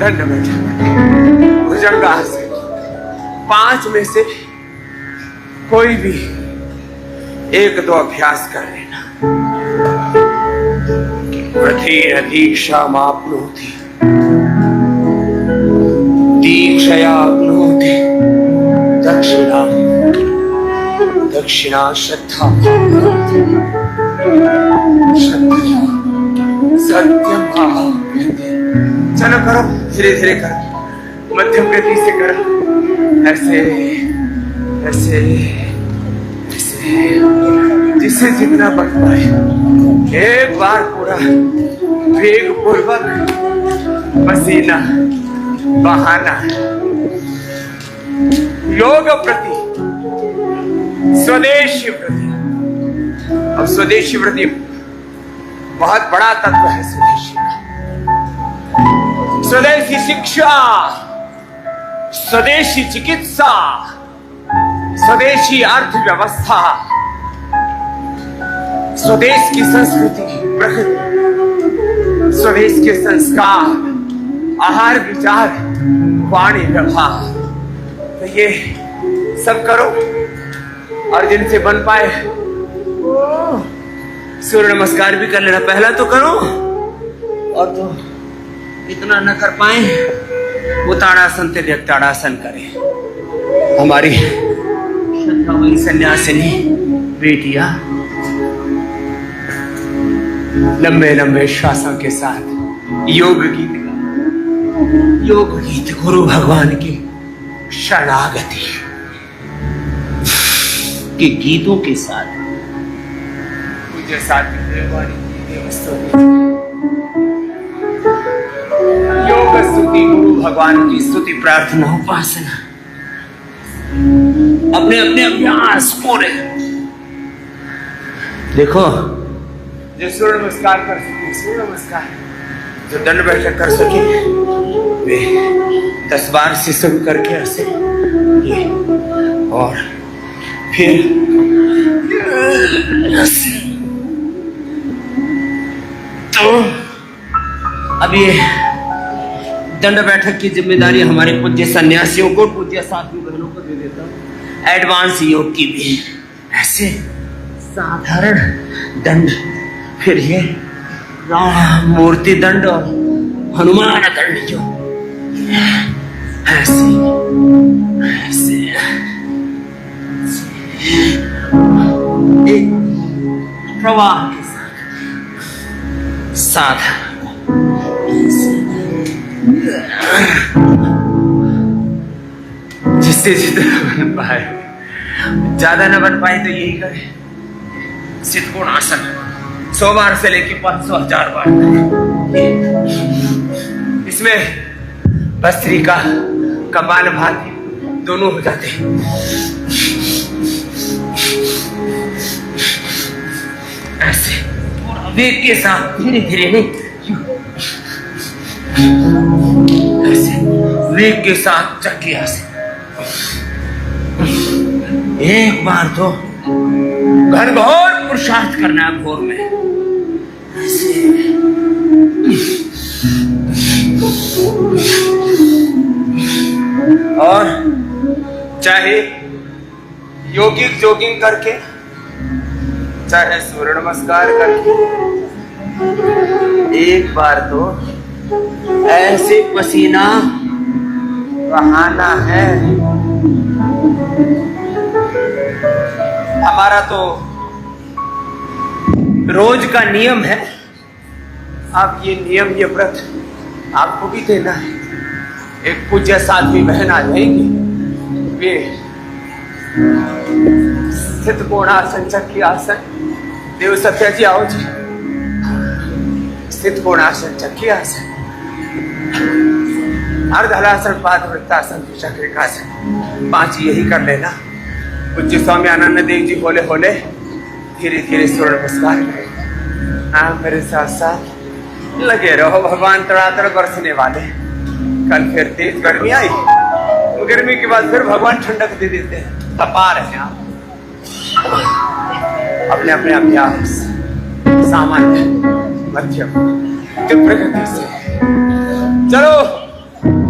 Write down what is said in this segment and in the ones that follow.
दंड बैठक, भुजंगासन। 5 में से कोई भी 1-2 अभ्यास कर लेना। प्रथेरधीक्षामाप्नोति दीक्षयाप्नोति दक्षिणा दक्षिणा श्रद्धा श्रद्धा सत्यम भाव। चलो करो, धीरे धीरे करो, मध्यम गति से करो, ऐसे ऐसे ऐसे, जिससे जितना बच पाए। एक बार पूरा वेग पूर्वक पसीना बहाना। योग प्रति स्वदेशी व्रति। अब स्वदेशी व्रति बहुत बड़ा तत्व है स्वदेशी का। स्वदेशी शिक्षा, स्वदेशी चिकित्सा, स्वदेशी अर्थव्यवस्था, स्वदेश की संस्कृति प्रकृति, स्वदेश के संस्कार, आहार विचार, वाणी व्यवहार। तो ये सब करो, और जिनसे बन पाए सूर्य नमस्कार भी कर लेना। पहला तो करो, और तो इतना न कर पाए वो ताड़ासन तिर्यक ताड़ासन करें। हमारी श्रद्धामयी सन्यासिनी बेटियां लंबे लंबे श्वासों के साथ योग गीत गुरु भगवान की शरणागति के गीतों के साथ पूज्य साथी योग स्तुति, गुरु भगवान की स्तुति, प्रार्थना, उपासना, अपने अपने अभ्यास पूरे। देखो, जो सूर्य नमस्कार कर सके सूर्य नमस्कार, जो दंड बैठक कर सके वे 10 बार से शुरू करके ऐसे ये, और फिर तो अब ये दंड बैठक की जिम्मेदारी हमारे पूज्य सन्यासियों को, पूज्य साथी बहनों को दे देता हूँ। एडवांस योग की भी ऐसे साधारण दंड, फिर ये राम मूर्ति दंड और हनुमान दंड, जो ऐसे ऐसे एक प्रवाह के साथ जिससे जितना बन पाए, ज्यादा न बन पाए तो यही करे। सिद्धकोण आसन 100 बार से लेके 500-1000 बार तक। इसमें भस्त्रिका, कपालभाति दोनों हो जाते हैं। ऐसे और वेग के साथ धीरे धीरे नहीं, ऐसे वेग के साथ चक्किया से एक बार तो घनघोर पुरुषार्थ करना है भोर में। और चाहे योगिक जोगिंग करके, चाहे सूर्य नमस्कार करके, एक बार तो ऐसे पसीना बहाना है। हमारा तो रोज का नियम है। आप ये नियम, ये व्रत आपको भी देना है। एक पूज्य साध्वी बहन आ जाएंगी, वे स्थित कोणासन, चक्की आसन, देव सत्या जी आओ जी, स्थित कोणासन, चक्की आसन, अर्धहलासन, पादवृत्तासन, चक्रिकासन, 5 यही कर लेना। पूज्य स्वामी आनंद देव जी होले होले धीरे धीरे सूर्य नमस्कार करें। आप मेरे साथ साथ लगे रहो। भगवान तड़ातड़ बरसने वाले। कल फिर तेज गर्मी आई, गर्मी के बाद फिर भगवान ठंडक दे देते हैं। तपा रहे हैं आप अपने अपने अभ्यास, सामान्य, मध्यम, तीव्र गति से चलो।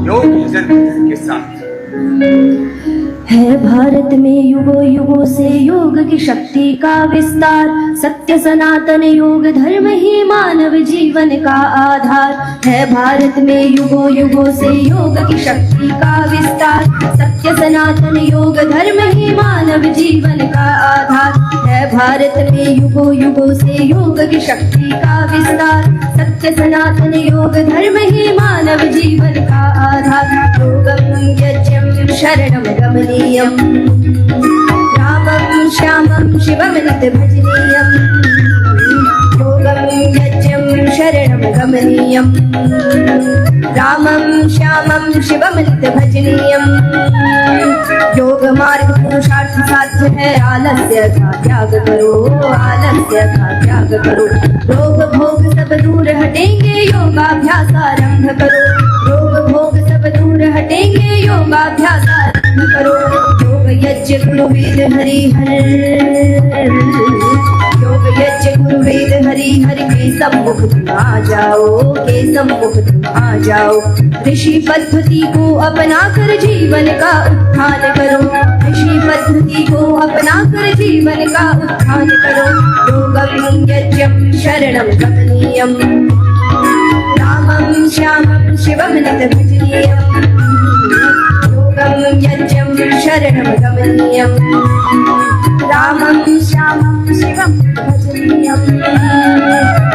योग भजन के साथ। है भारत में युगों युगों से योग की शक्ति का विस्तार, सत्य सनातन योग धर्म ही मानव जीवन का आधार। है भारत में युगों युगों से योग की शक्ति का विस्तार, सत्य सनातन योग धर्म ही मानव जीवन का आधार। है भारत में युगों युगों से योग की शक्ति का विस्तार, सत्य सनातन योग धर्म ही मानव जीवन का आधार। योगं यज्ञं शरणं गमनीयं, रामं श्यामं शिवं नित भजनीयं। योगं यज्ञं शरणं गमनीयं, रामं श्यामं शिवं नित भजनीयं। योग मार्ग पुरुषार्थ साध्य है, आलस्य का त्याग करो, आलस्य का त्याग करो। रोग भोग सब दूर हटेंगे, योगाभ्यास आरंभ करो। रोग भोग सब दूर हटेंगे, योगाभ्यास आरंभ करो। योग यज्ञ गुरु वेद हरि हर, योग यज्ञ गुरु वेद हरि हर के सम्मुख तुम आ जाओ, के सम्मुख तुम आ जाओ। ऋषि पद्धति को अपना कर जीवन का उत्थान करो, ऋषि पद्धति को अपना कर जीवन का उत्थान करो। योगं यज्ञं शरणं गमनीयं, रामं श्यामं शिवं नित भजनीयं। योगं यज्ञं शरणं गमनीयं, रामं श्यामं शिवं भजनीयम्।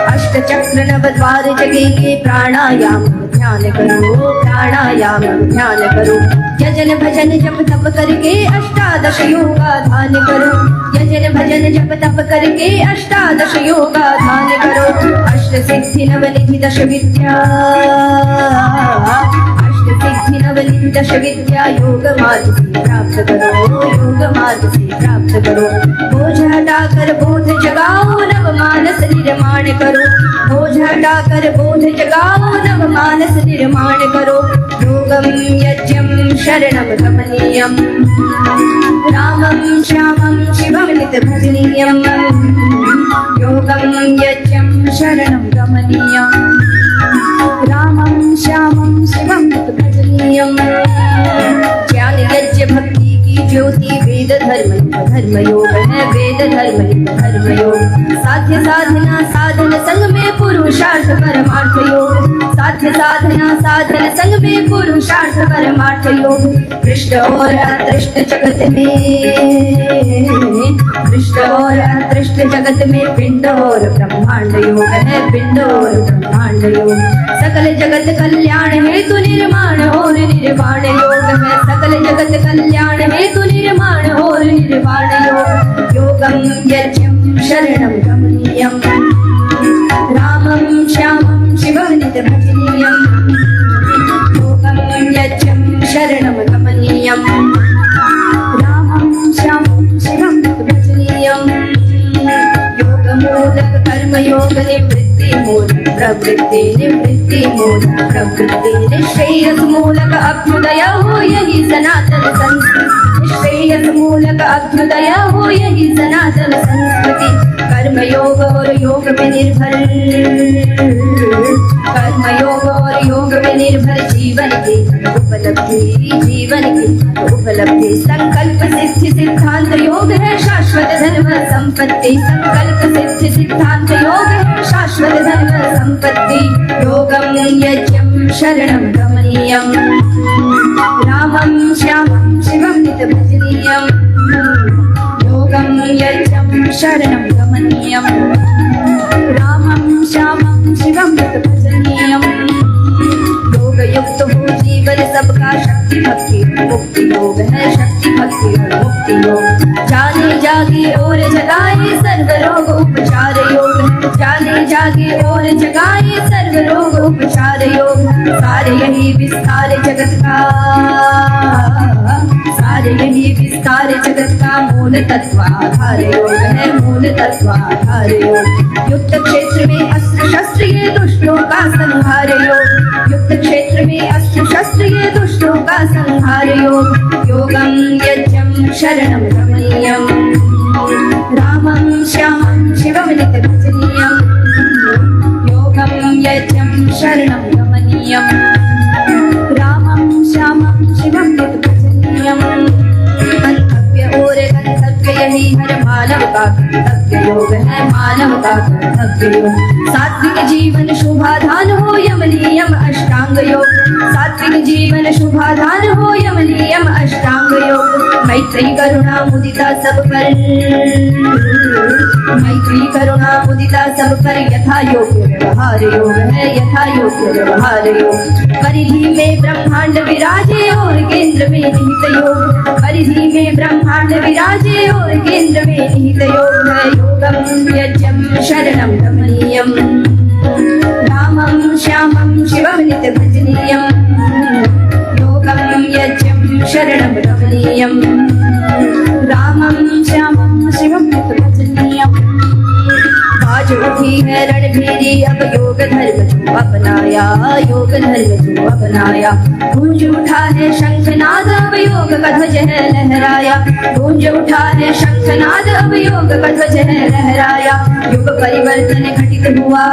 अष्टचक्र नवद्वार जगे के प्राणायाम ध्यान करो, प्राणायाम ध्यान करो। यजन भजन जप तप करके अष्टादश योगा ध्यान करो, यजन भजन जप तप करके अष्टादश योगा ध्यान करो। अष्ट सिद्धि नवनिधि दश विद्या, अष्ट सिद्धि नवनिधि दश विद्या योग मार्ग से प्राप्त करो, योग मार्ग से प्राप्त करो। बोझ हटाकर बोध जगाओ, नव मानस निर्माण करो। बोझ हटाकर बोध जगाओ, नव मानस निर्माण करो। योगं यज्ञं शरणं गमनीयं, रामं श्यामं शिवं नित भजनीयं। योगं यज्ञं शरणं गमनीयं, रामं श्यामं शिवं नित भजनीयं। ज्ञान यज्ञ भक्ति की ज्योति वेद धर्म धर्मयोग है, वेद धर्म धर्मयोग। साध्य साधना साधन संग में पुरुषार्थ परमार्थ योग, साध्य साधना साधन संग में पुरुषार्थ परमार्थ योग। दृष्ट और अदृष्ट जगत में, दृष्ट और अदृष्ट जगत में पिंड और ब्रह्मांड योग है, पिंड और ब्रह्मांड योग। सकल जगत कल्याण हेतु निर्माण और निर्वाण योग है, सकल जगत कल्याण हेतु निर्माण और निर्वाण योग। योगं यज्ञं शरणं गमनीयं, रामं श्यामं शिवं नित भजनीयं। योगं यज्ञं शरणं गमनीयं, रामं श्यामं शिवं नित भजनीयं। योगमूलक कर्मयोग निवृत्ति मूलक प्रवृत्ति, निवृत्ति मूलक प्रवृत्ति। निश्रेयस मूलक अभ्युदय हो यही सनातन संस्कृति, निश्रेयस मूलक अभ्युदय हो यही सनातन संस्कृति। कर्मयोग और योग में निर्भर, कर्मयोग और योग में निर्भर जीवन की उपलब्धि, जीवन की उपलब्धि। संकल्प सिद्धि सिद्धांत योग है शाश्वत धर्म संपत्ति, संकल्प सिद्धि सिद्धांत योग है शाश्वत धर्म संपत्ति। योगं यज्ञं शरणं गमनीयं, रामं श्यामं शिवं नित भजनीयं। योगं यज्ञं शरणं गमनीयं, रामं श्यामं शिवं नित भजनीयं। योग युक्त हो जीवन सबका, शक्ति भक्ति मुक्ति योग है, शक्ति भक्ति मुक्ति योग। जाने जागे और जगाए सर्व रोग उपचार योग है, जाने जागे और जगाए सर्व रोग उपचार योग। सारे यही विस्तार जगत का, सारे यही विस्तार जगत का मूल तत्व आधार योग है, मूल तत्व आधार योग। युक्त क्षेत्र में अस्त्र शस्त्र ये दुष्टों का संहार योग, युक्त क्षेत्र में अस्त्र शस्त्र ये दुष्टों का संहार योग। योगं यज्ञं शरणं गमनीयं, रामं श्यामं शिवं नित भजनीयं। योगं यज्ञं शरणं गमनीयं, रामं का कर्तव्य योग। सात्विक जीवन शोभाधान हो यम नियम अष्टांग योग। सात्विक जीवन शोभाधान हो यम नियम अष्टांग योग। मैत्री करुणा मुदिता सब पर, मैत्री करुणा मुदिता सब पर यथा योग्य व्यवहार योग है, यथा योग्य व्यवहार योग। परिधि में ब्रह्मांड विराजे और केंद्र में निहित योग। परिधि में ब्रह्मांड विराजे और केंद्र में निहित योग है। योगम यज्ञम शरणम रमणीयम रामं श्यामं शिवं नित्य भजनीयम्। योगं यज्ञं शरणं रमणीयम् रामं श्यामं शिवं नित्य भजनीयम्। आज उठी है रणभेरी अब योग धर्म जो अपनाया, योग धर्म जो अपनाया। गूंज उठा है शंखनाद अब योग का ध्वज है लहराया। गूंज उठा है शंखनाद अब योग का ध्वज है लहराया। युग परिवर्तन घटित हुआ,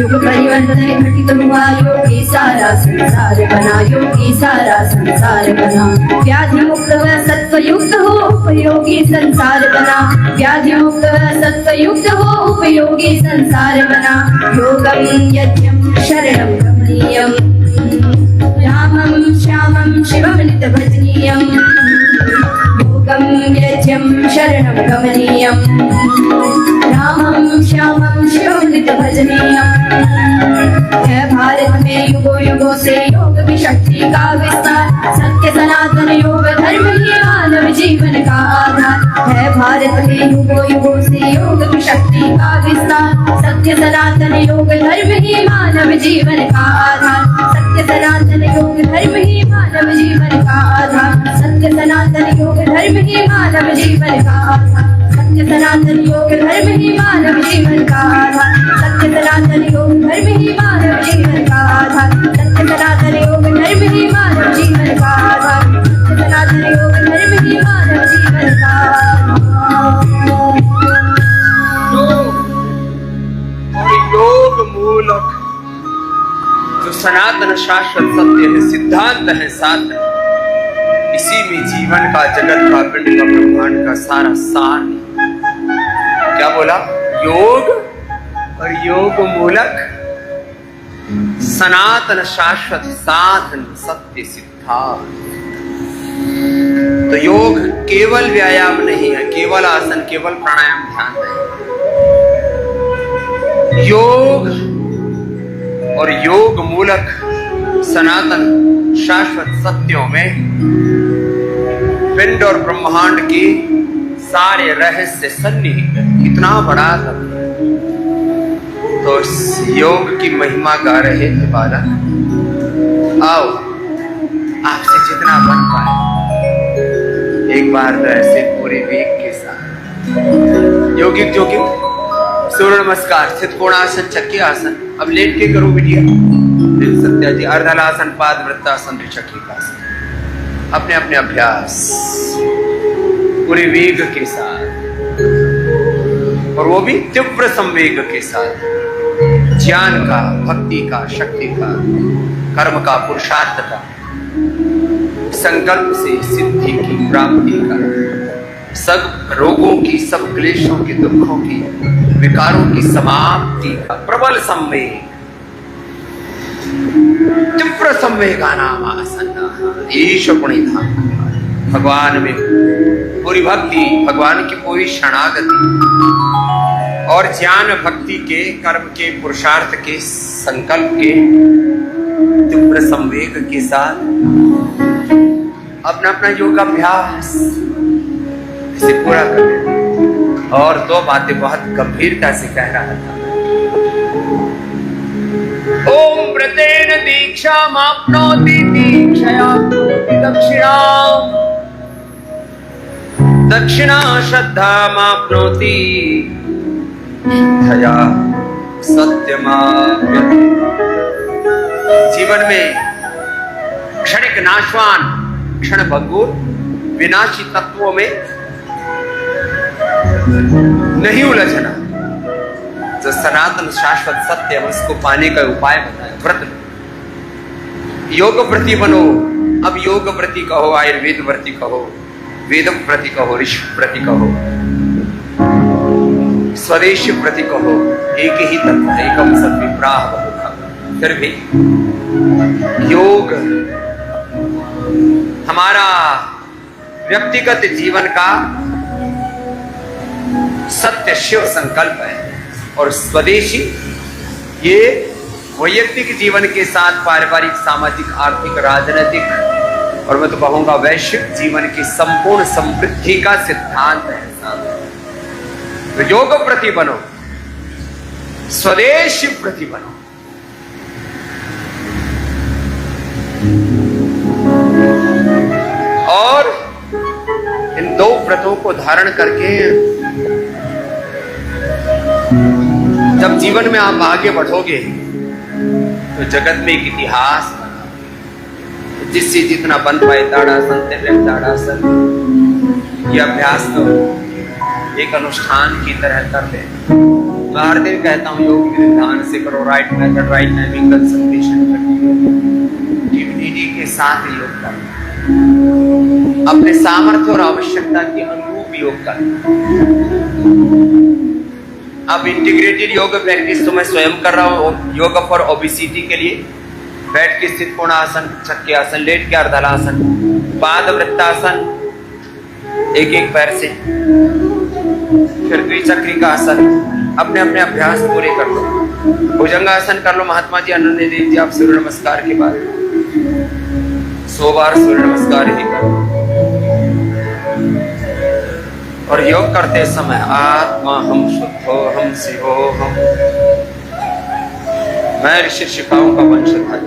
युग परिवर्तन घटित हुआ। योगी सारा संसार बना, योगी सारा संसार बना। व्याधि मुक्त व सत्वयुक्त हो उपयोगी संसार बना। व्याधि मुक्त व सत्वयुक्त हो उपयोगी संसार बना। योगं यज्ञं शरणं रमणीयम् रामं श्यामं शिवं नित्य भजनीयम्। योगं यज्ञं शरणं रमणीयम् रामं श्यामं शिवं नित्य भजनीयम्। है भारत में युगों युगों से योग की शक्ति का विस्तार। सत्य सनातन योग धर्म ही मानव जीवन का आधार है। भारत में युगों युगों से योग की शक्ति का विस्तार। सत्य सनातन योग धर्म ही मानव जीवन का आधार। सत्य सनातन योग धर्म ही मानव जीवन का आधार। सत्य सनातन योग धर्म ही मानव जीवन का आधार। सत्य सनातन योग धर्म ही मानव जीवन का आधार। सत्य सनातन योग धर्म ही मानव जीवन का आधार। सत्य सनातन योग धर्म ही मानव जीवन का आधार। सत्य सनातन योग धर्म ही मानव जीवन का और योग मूलक जो सनातन शाश्वत सत्य है, सिद्धांत है, साथ है। इसी में जीवन का, जगत का, पिंड का, ब्रह्मांड का सारा सार। क्या बोला? योग और योग मूलक सनातन शाश्वत साधन सत्य सिद्धांत। तो योग केवल व्यायाम नहीं है, केवल आसन, केवल प्राणायाम, ध्यान नहीं। योग और योग मूलक सनातन शाश्वत सत्यों में पिंड और ब्रह्मांड की सारे रहस्य सन्निहित है। इतना बड़ा तत्व। तो इस योग की महिमा गा रहे थे बालक। आओ, आपसे जितना बन पाए एक बार तो ऐसे पूरे वेग के साथ योगिक जोगिक सूर्य नमस्कार, स्थित कोणासन, चक्की आसन। अब लेट के करो बिटिया। सत्या जी अर्धलासन, पाद वृत्तासन, चक्रिकासन। अपने अपने अभ्यास पूरे वेग के साथ, और वो भी तीव्र संवेग के साथ। ज्ञान का, भक्ति का, शक्ति का, कर्म का, पुरुषार्थ का, संकल्प से सिद्धि की प्राप्ति का, सब रोगों की, सब क्लेशों की, दुखों की, विकारों की समाप्ति का प्रबल संवेग, तीव्र संवेगा नाम आसन्ना। ईश पुणिधाम भगवान में पूरी भक्ति, भगवान की पूरी शरणागति और ज्ञान भक्ति के, कर्म के, पुरुषार्थ के, संकल्प के तीव्र संवेग के साथ अपना अपना योगाभ्यास इसे पूरा कर। और दो बातें बहुत गंभीरता से कह रहा था। ओम व्रतेन दीक्षामाप्नोति दीक्षया दक्षिणाम्, दक्षिणा श्रद्धामाप्नोति श्रद्धया सत्यमाप्नोति। जीवन में क्षणिक नाशवान, क्षण भंगुर, विनाशी तत्वों में नहीं उलझना। जो सनातन शाश्वत सत्य है उसको पाने का उपाय बताया। व्रत, योग व्रती बनो। अब योग व्रती कहो, आयुर्वेद व्रती कहो, वेद व्रती कहो, ऋषि व्रती कहो। स्वदेशी प्रति कहो एक ही तत्व है, एकम सद्विप्राह बहुधा। फिर भी योग हमारा व्यक्तिगत जीवन का सत्य शिव संकल्प है, और स्वदेशी ये वैयक्तिक जीवन के साथ पारिवारिक, सामाजिक, आर्थिक, राजनीतिक और मैं तो कहूंगा वैश्विक जीवन की संपूर्ण समृद्धि का सिद्धांत है। तो योग प्रति बनो, स्वदेशी प्रति बनो। और इन दो व्रतों को धारण करके जब जीवन में आप आगे बढ़ोगे तो जगत में एक इतिहास, जिससे जितना बन पाए ताड़ासन, तिर्यक ताड़ासन, ये अभ्यास तो एक अनुष्ठान की तरह कर ले। मैं हर दिन कहता हूँ योग ध्यान से करो, right method, right timing, concentration के साथ योग करना, अपने सामर्थ्य और आवश्यकता के अनुरूप योग करना। अब इंटीग्रेटेड योग प्रैक्टिस तो मैं स्वयं कर रहा हूँ योग फॉर ओबेसिटी के लिए। बैठ के स्थित कोणासन, चक्के आसन, लेट के अर्धलासन, पाद वृत्तासन एक एक पैर से, फिर द्विचक्री का आसन। अपने अपने अभ्यास पूरे कर लो। भुजंगासन कर लो। महात्मा जी, आनंद देव जी, आप सूर्य नमस्कार के बाद 100 बार सूर्य नमस्कार ही करो। और योग करते समय आत्मा हम शुद्धो हम शिवो हम, मैं ऋषि शिखाओं का वंशधर,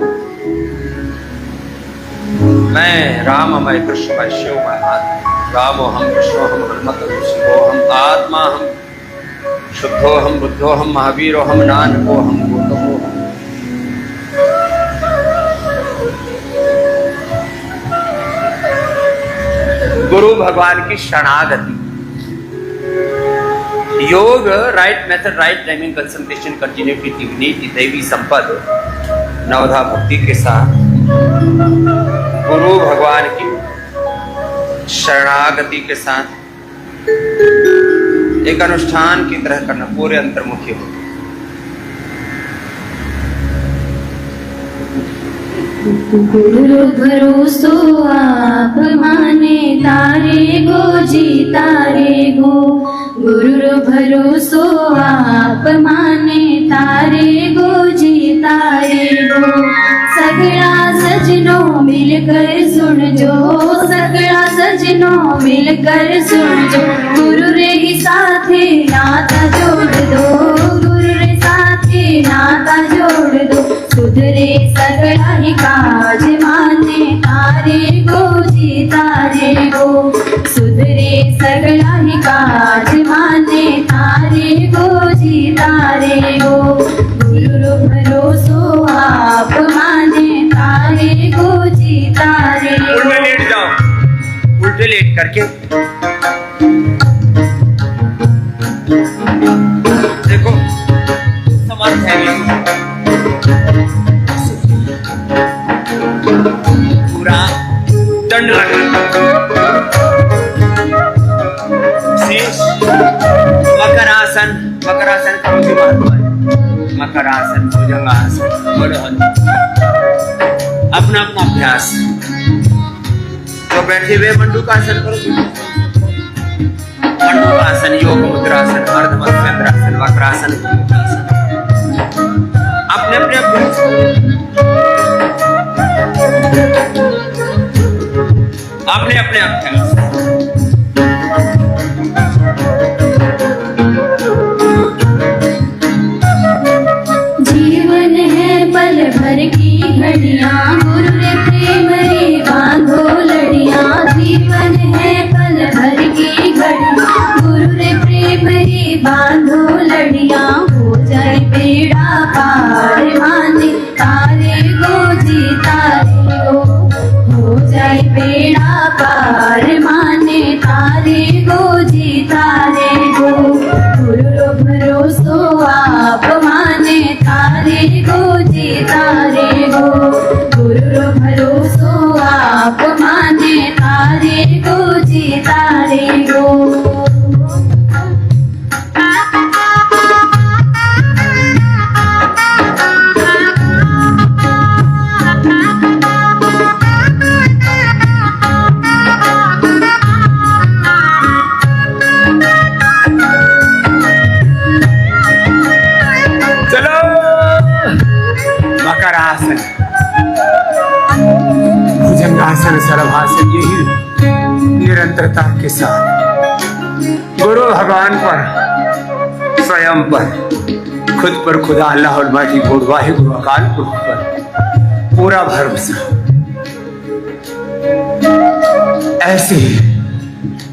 मैं राममय कृष्णमय शिवमय आत्मा, रामो हम कृष्णो हम हनुमत शिवो हम आत्मा, हम शुद्धो हम बुद्धो हम महावीरो हम नानको हम गौतमो हम। गुरु भगवान की शरणागति, योग, right method, right timing, concentration, continuity, dignity, दैवी संपद, नवधा भक्ति के साथ गुरु भगवान की शरणागति के साथ एक अनुष्ठान की तरह करना, पूरे अंतर्मुखी हो। गुरु भरोसो आप माने तारे गो जी तारे गो, गुरु भरोसो आप माने तारे गो जी तारे गो। सगड़ा सजनों मिलकर सुन जो, सगड़ा सजनों मिलकर सुन जो, गुरु रे ही साथे नाता जोड़ दो, गुरु रे साथे नाता जोड़ दो। सुधरे सगड़ा ही काज माने तारे गो जी तारे गो, सुधरे सगड़ा ही काज माने तारे गो जी तारे गो। गुरु भरोसो आप माने तारे गो जी तारे गो। उल्टे लेट जाओ, उल्टे लेट करके देखो समर्थ है, पूरा दंड लगा, शेष मकरासन, मकरासन करोगे महात्मा, मकरासन, भुजंगासन, अपना अपना अभ्यास। तो बैठे हुए मंडूकासन करो, मंडूकासन, योग मुद्रासन, अर्धमध्यांतरासन, वक्रासन, अपने अपने अभ्यास, अपने अपने अभ्यास। जीवन है पल भर की घड़ियां, गुरु रे प्रेम रे बांधो लड़ियां। जीवन है पल भर की घड़ियां, गुरु रे प्रेम रे बांधो लड़ियां। हो जाए बेड़ा पार माने तारे गो जी तारे गो, हो जाए बेड़ा पार माने भुजंगासन सर्वासन यही निरंतरता के साथ गुरु भगवान पर, स्वयं पर, खुद पर खुदा अल्लाह और बाटी गुरु वाहिगुरु अकाल पुरख पर पूरा भरोसा। ऐसे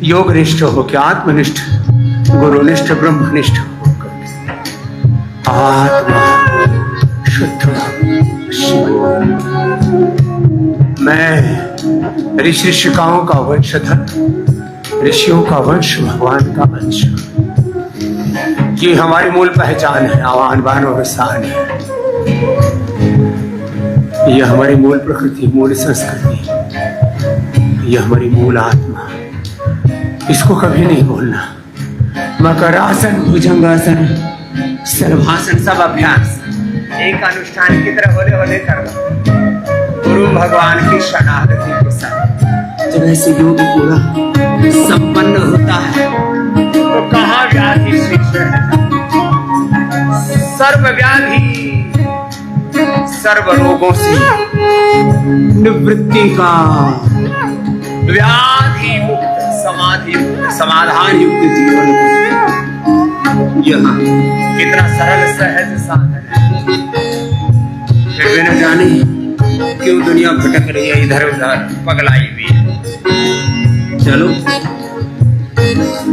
योगनिष्ठ होकर, आत्मनिष्ठ, गुरुनिष्ठ, ब्रह्मनिष्ठ होकर आत्मा शुद्ध शिव। मैं ऋषि ऋषिकाओं का वंशधर, ऋषियों का वंश, भगवान का वंश। ये हमारी मूल पहचान है, आवान बान और शान है। यह हमारी मूल प्रकृति, मूल संस्कृति, यह हमारी मूल आत्मा। इसको कभी नहीं भूलना। मकरासन, भुजंगासन, सर्वासन, सब अभ्यास एक अनुष्ठान की तरह होले होले करना, गुरु भगवान की शरणागति के साथ। जब ऐसे योग पूरा संपन्न होता है तो कहाँ व्याधि शेष रहता? सर्व व्याधि, सर्व रोगों से निवृत्ति का, व्याधि मुक्त, समाधि मुक्त, समाधान युक्त जीवन। यह कितना सरल सहज साधन है। फिर भी न जाने क्यों दुनिया भटक रही है, इधर उधर पगलाई हुई है। चलो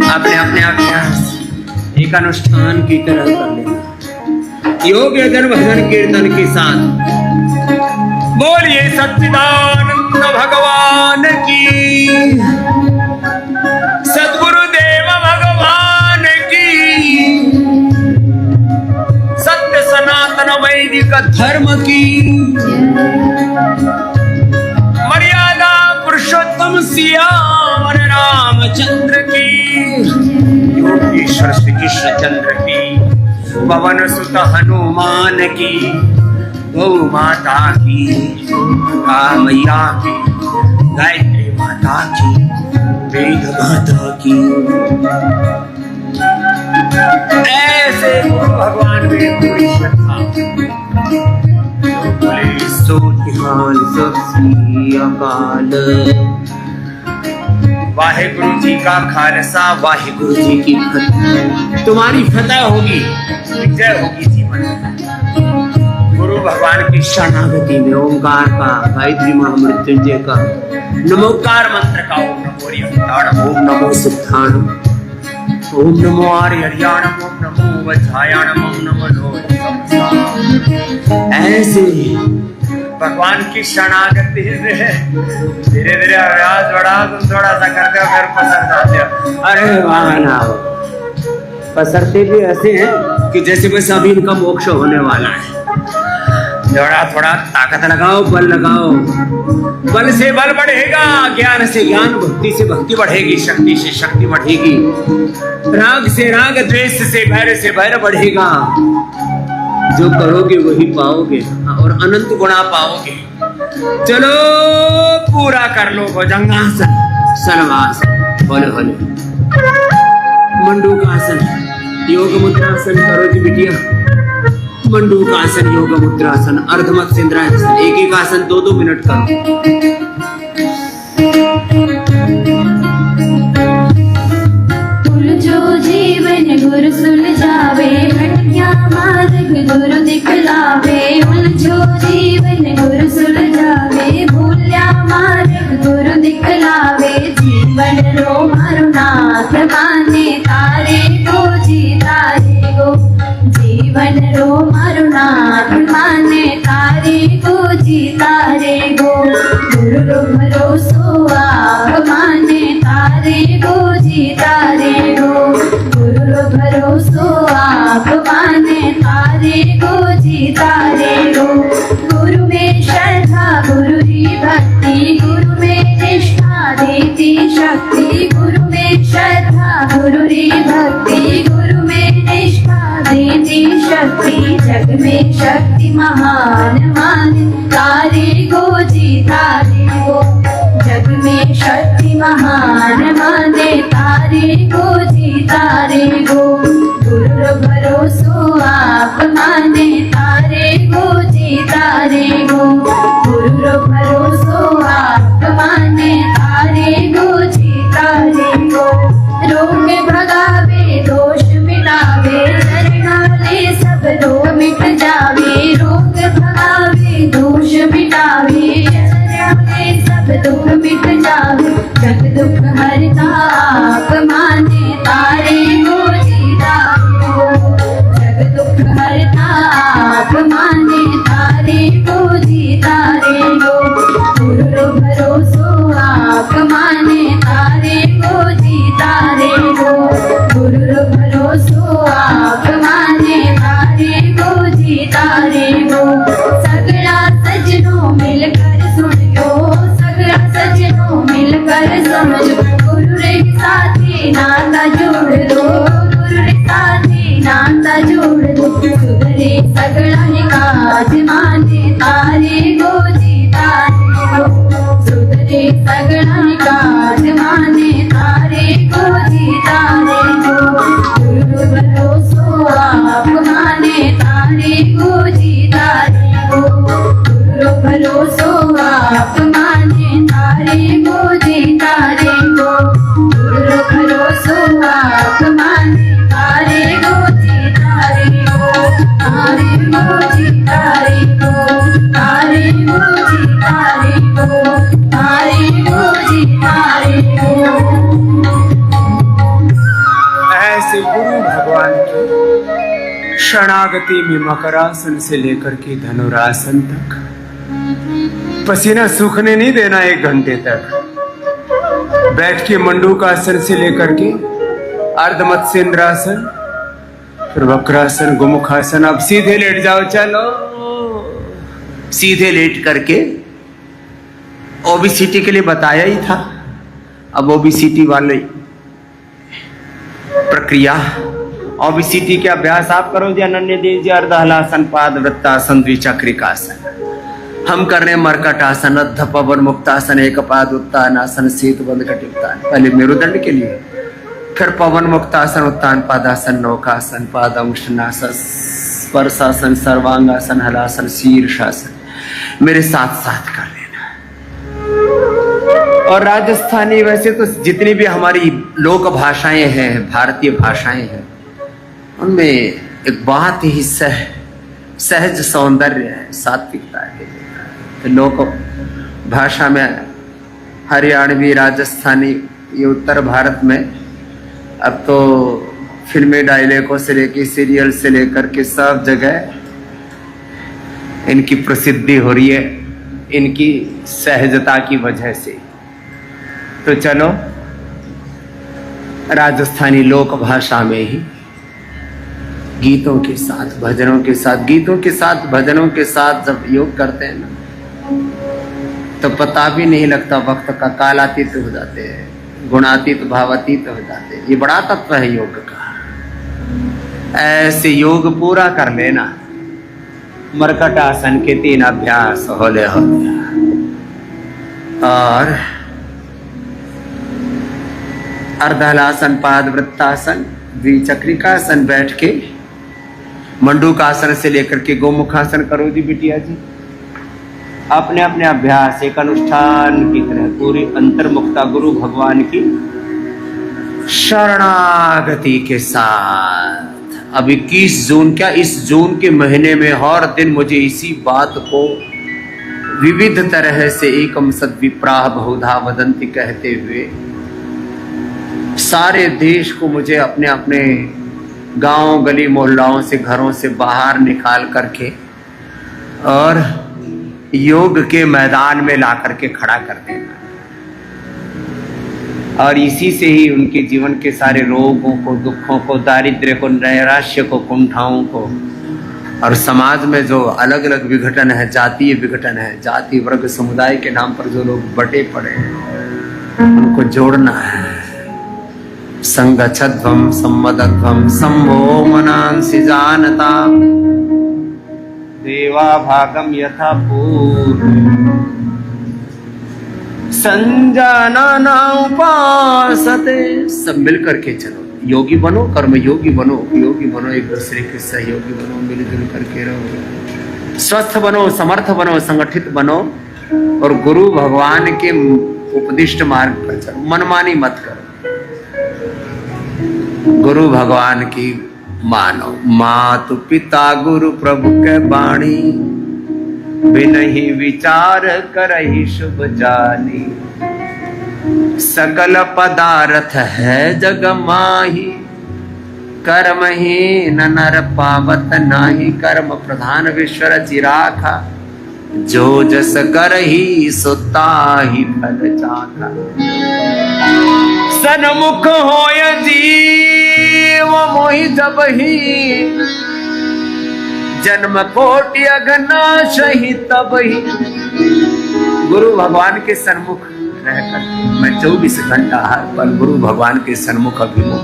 अपने अपने अभ्यास एक अनुष्ठान की तरह कर लेना, योग यजन भजन कीर्तन के साथ। बोलिए सच्चिदानंद भगवान की, सद्गुरुदेव भगवान की, सत्य सनातन वैदिक धर्म की, मर्यादा पुरुषोत्तम सियावर रामचंद्र की, योगेश्वर श्री कृष्ण चंद्र की, पवन सुत हनुमान की, गौ माता की, मैया की, गायत्री माता की, वेद माता की। ऐसे गुरु भगवान में पूरी श्रद्धा। बोले सो निहाल सत श्री अकाल। वाहिगुरु जी का खालसा, वाहिगुरु जी की फतह। तुम्हारी फतह होगी, विजय होगी जीवन में। गुरु भगवान की शरणागति में ओंकार का, गायत्री महामृत्युंजय का, नमोकार मंत्र का, ओम नमो रियंताणम, ओम नमो सिद्धाणम, ओम नमो आर्यर्याणम, ओम नमो वज्रायाणम, ओम नमो लोहसंसार। ऐसे भगवान की शरणागति में धीरे धीरे अभ्यास बढ़ा, तुम थोड़ा सा करते हो फिर पसर जाते हो। अरे वाह ना, पसरते भी ऐसे हैं कि जैसे बस अभी इनका मोक्ष होने वाला है। थोड़ा थोड़ा ताकत लगाओ, बल लगाओ, बल से बल बढ़ेगा, ज्ञान से ज्ञान, भक्ति से भक्ति बढ़ेगी, शक्ति से शक्ति बढ़ेगी, राग से राग, द्वेष से वैर बढ़ेगा। जो करोगे वही पाओगे और अनंत गुणा पाओगे। चलो पूरा कर लो भुजंगासन, सर्वासन, होले होले, मंडूकासन, योग मुद्रासन करो जी बिटिया। मंडूकासन, योग मुद्रासन, अर्धमत सिंद्रासन, एक एक आसन 2-2 मिनट करो। जो जीवन गुरु सुलझावे, भटकिया मार्ग गुरु दिखलावे। जो जीवन गुरु सुलझावे, भूल्या मार्ग गुरु दिखलावे। जीवन रो मारो नाथ माने, तारे को जी तारे गो। जीवन रो मारो नाथ माने, तारे को जी तारे गो। गुरु रो भरोसो आप माने, तारे को जी तारे गो। गुरु रो भरोसो आप माने, तारे को जी तारे गो। गुरु में श्रद्धा, गुरु की भक्ति, गुरु में निष्ठा देती शक्ति। गुरु में श्रद्धा, गुरु की भक्ति, गुरु में निष्ठा देती शक्ति। जग में शक्ति महान माने, तारे को जी तारे को। जग में शक्ति महान माने, तारे को जी तारे को। गुरु भरोसो आप माने, तारे को जी तारे को। गुरु भरोसो आप दुख मिट जावे, जग दुख हरता आप माने तारे को जीतारे हो। जग दुख हरता आप माने तारे को जीतारे हो। गुरु भरोसो आप माने तारे को जीतारे हो। गुरु भरोसो आप माने तारे को जीतारे हो। सगड़ा सजनों मिलकर सुनियो, सगड़ा सजनों मिलकर समझो, गुरु रे साथी नाता जोड़ दो, गुरु रे साथी नाता जोड़ दो। सुधरे सगड़ा काज माने तारे को जीतारे हो। सुधरे सगड़ा काज माने तारे को जीतारे हो। गुरु भरोसो आप माने तारे को जीतारे हो। गुरु भरोसो आप माने तारे को जीतारे हो। गुरु भरोसो आप माने तारे को जीतारे हो। तारे को जीतारे हो। तारे को जीतारे हो। तारे को जीतारे हो। ऐसे गुरु भगवान की शरणागति में मकरासन से लेकर के धनुरासन तक पसीना सूखने नहीं देना 1 घंटे तक। बैठ के मंडूकासन से लेकर के अर्धमत्स्येंद्रासन, फिर वक्रासन, गोमुखासन। अब सीधे लेट जाओ, चलो सीधे लेट करके। ओबीसीटी के लिए बताया ही था, अब ओबीसीटी वाले प्रक्रिया, ओबीसीटी के अभ्यास आप करोगे। अनन्य देव जी अर्धहलासन, पाद वृत्तासन, द्विचक्रिकासन। हम कर रहे हैं मरकटासन, अद्ध पवन मुक्तासन, एक पाद उत्तानासन, सेतुबंध कटित्तान। पहले मेरुदंड के लिए, फिर पवन मुक्तासन, उत्तान पादासन, नौकासन, पादंशनासन, स्पर्शासन, सर्वांगासन, हलासन, शीर्षासन। मेरे साथ साथ कर लेना। और राजस्थानी वैसे तो जितनी भी हमारी लोक भाषाएं हैं, भारतीय भाषाएं हैं, उनमें एक बहुत ही सहज सौंदर्य है, सात्विकता है। तो लोक भाषा में हरियाणवी, राजस्थानी, ये उत्तर भारत में अब तो फिल्मी डायलॉगों से लेकर सीरियल से लेकर के सब जगह इनकी प्रसिद्धि हो रही है, इनकी सहजता की वजह से। तो चलो राजस्थानी लोक भाषा में ही गीतों के साथ, भजनों के साथ, गीतों के साथ, भजनों के साथ जब योग करते हैं ना, तो पता भी नहीं लगता वक्त का। कालातीत हो जाते हैं, गुणातीत, भावातीत हो जाते हैं। ये बड़ा तत्व है योग का। ऐसे योग पूरा कर लेना। मरकट आसन के 3 अभ्यास होले हो गया। और अर्धहलासन, पाद वृत्तासन, द्विचक्रिकासन बैठ के मंडूकासन से लेकर के गोमुखासन करो जी बिटिया जी। अपने अपने अभ्यास एक अनुष्ठान की तरह पूरी अंतर्मुखता गुरु भगवान की शरणागति के साथ। अब 21 जून, क्या इस जून के महीने में हर दिन मुझे इसी बात को विविध तरह से एकम सद्विप्राह बहुधा वदंती कहते हुए सारे देश को मुझे अपने अपने गांव, गली, मोहल्लाओं से, घरों से बाहर निकाल करके और योग के मैदान में ला करके खड़ा कर देना। और इसी से ही उनके जीवन के सारे रोगों को, दुखों को, दारिद्र्य को, नैराश्य को, कुंठाओं को, और समाज में जो अलग अलग विघटन है, जातीय विघटन है, जाति वर्ग समुदाय के नाम पर जो लोग बटे पड़े हैं, उनको जोड़ना है। संगच्छध्वं सम्मदध्वं संभो मनांसि जानता देवा भागम यथा पूर्व संजाना उपासते। सब मिल करके चलो, योगी बनो, कर्म योगी बनो, एक दूसरे के सहयोगी बनो, मिलजुल करके रहो, स्वस्थ बनो, समर्थ बनो, संगठित बनो और गुरु भगवान के उपदिष्ट मार्ग पर चलो। मनमानी मत करो, गुरु भगवान की मानो। मातु पिता गुरु प्रभु के बाणी, बिनहि विचार करहि शुभ जानी। सकल पदार्थ है जग माही, कर्महीन नर पावत नाही। कर्म प्रधान विश्वर चिराखा, जो जस करहि सो ताहि फल चाखा। सन्मुख होय जीव मोहि जबहि, जन्म कोटि अघनाशहि तबहि। गुरु भगवान के सन्मुख रहकर मैं 24 घंटा हर पल गुरु भगवान के सन्मुख अभिमुख।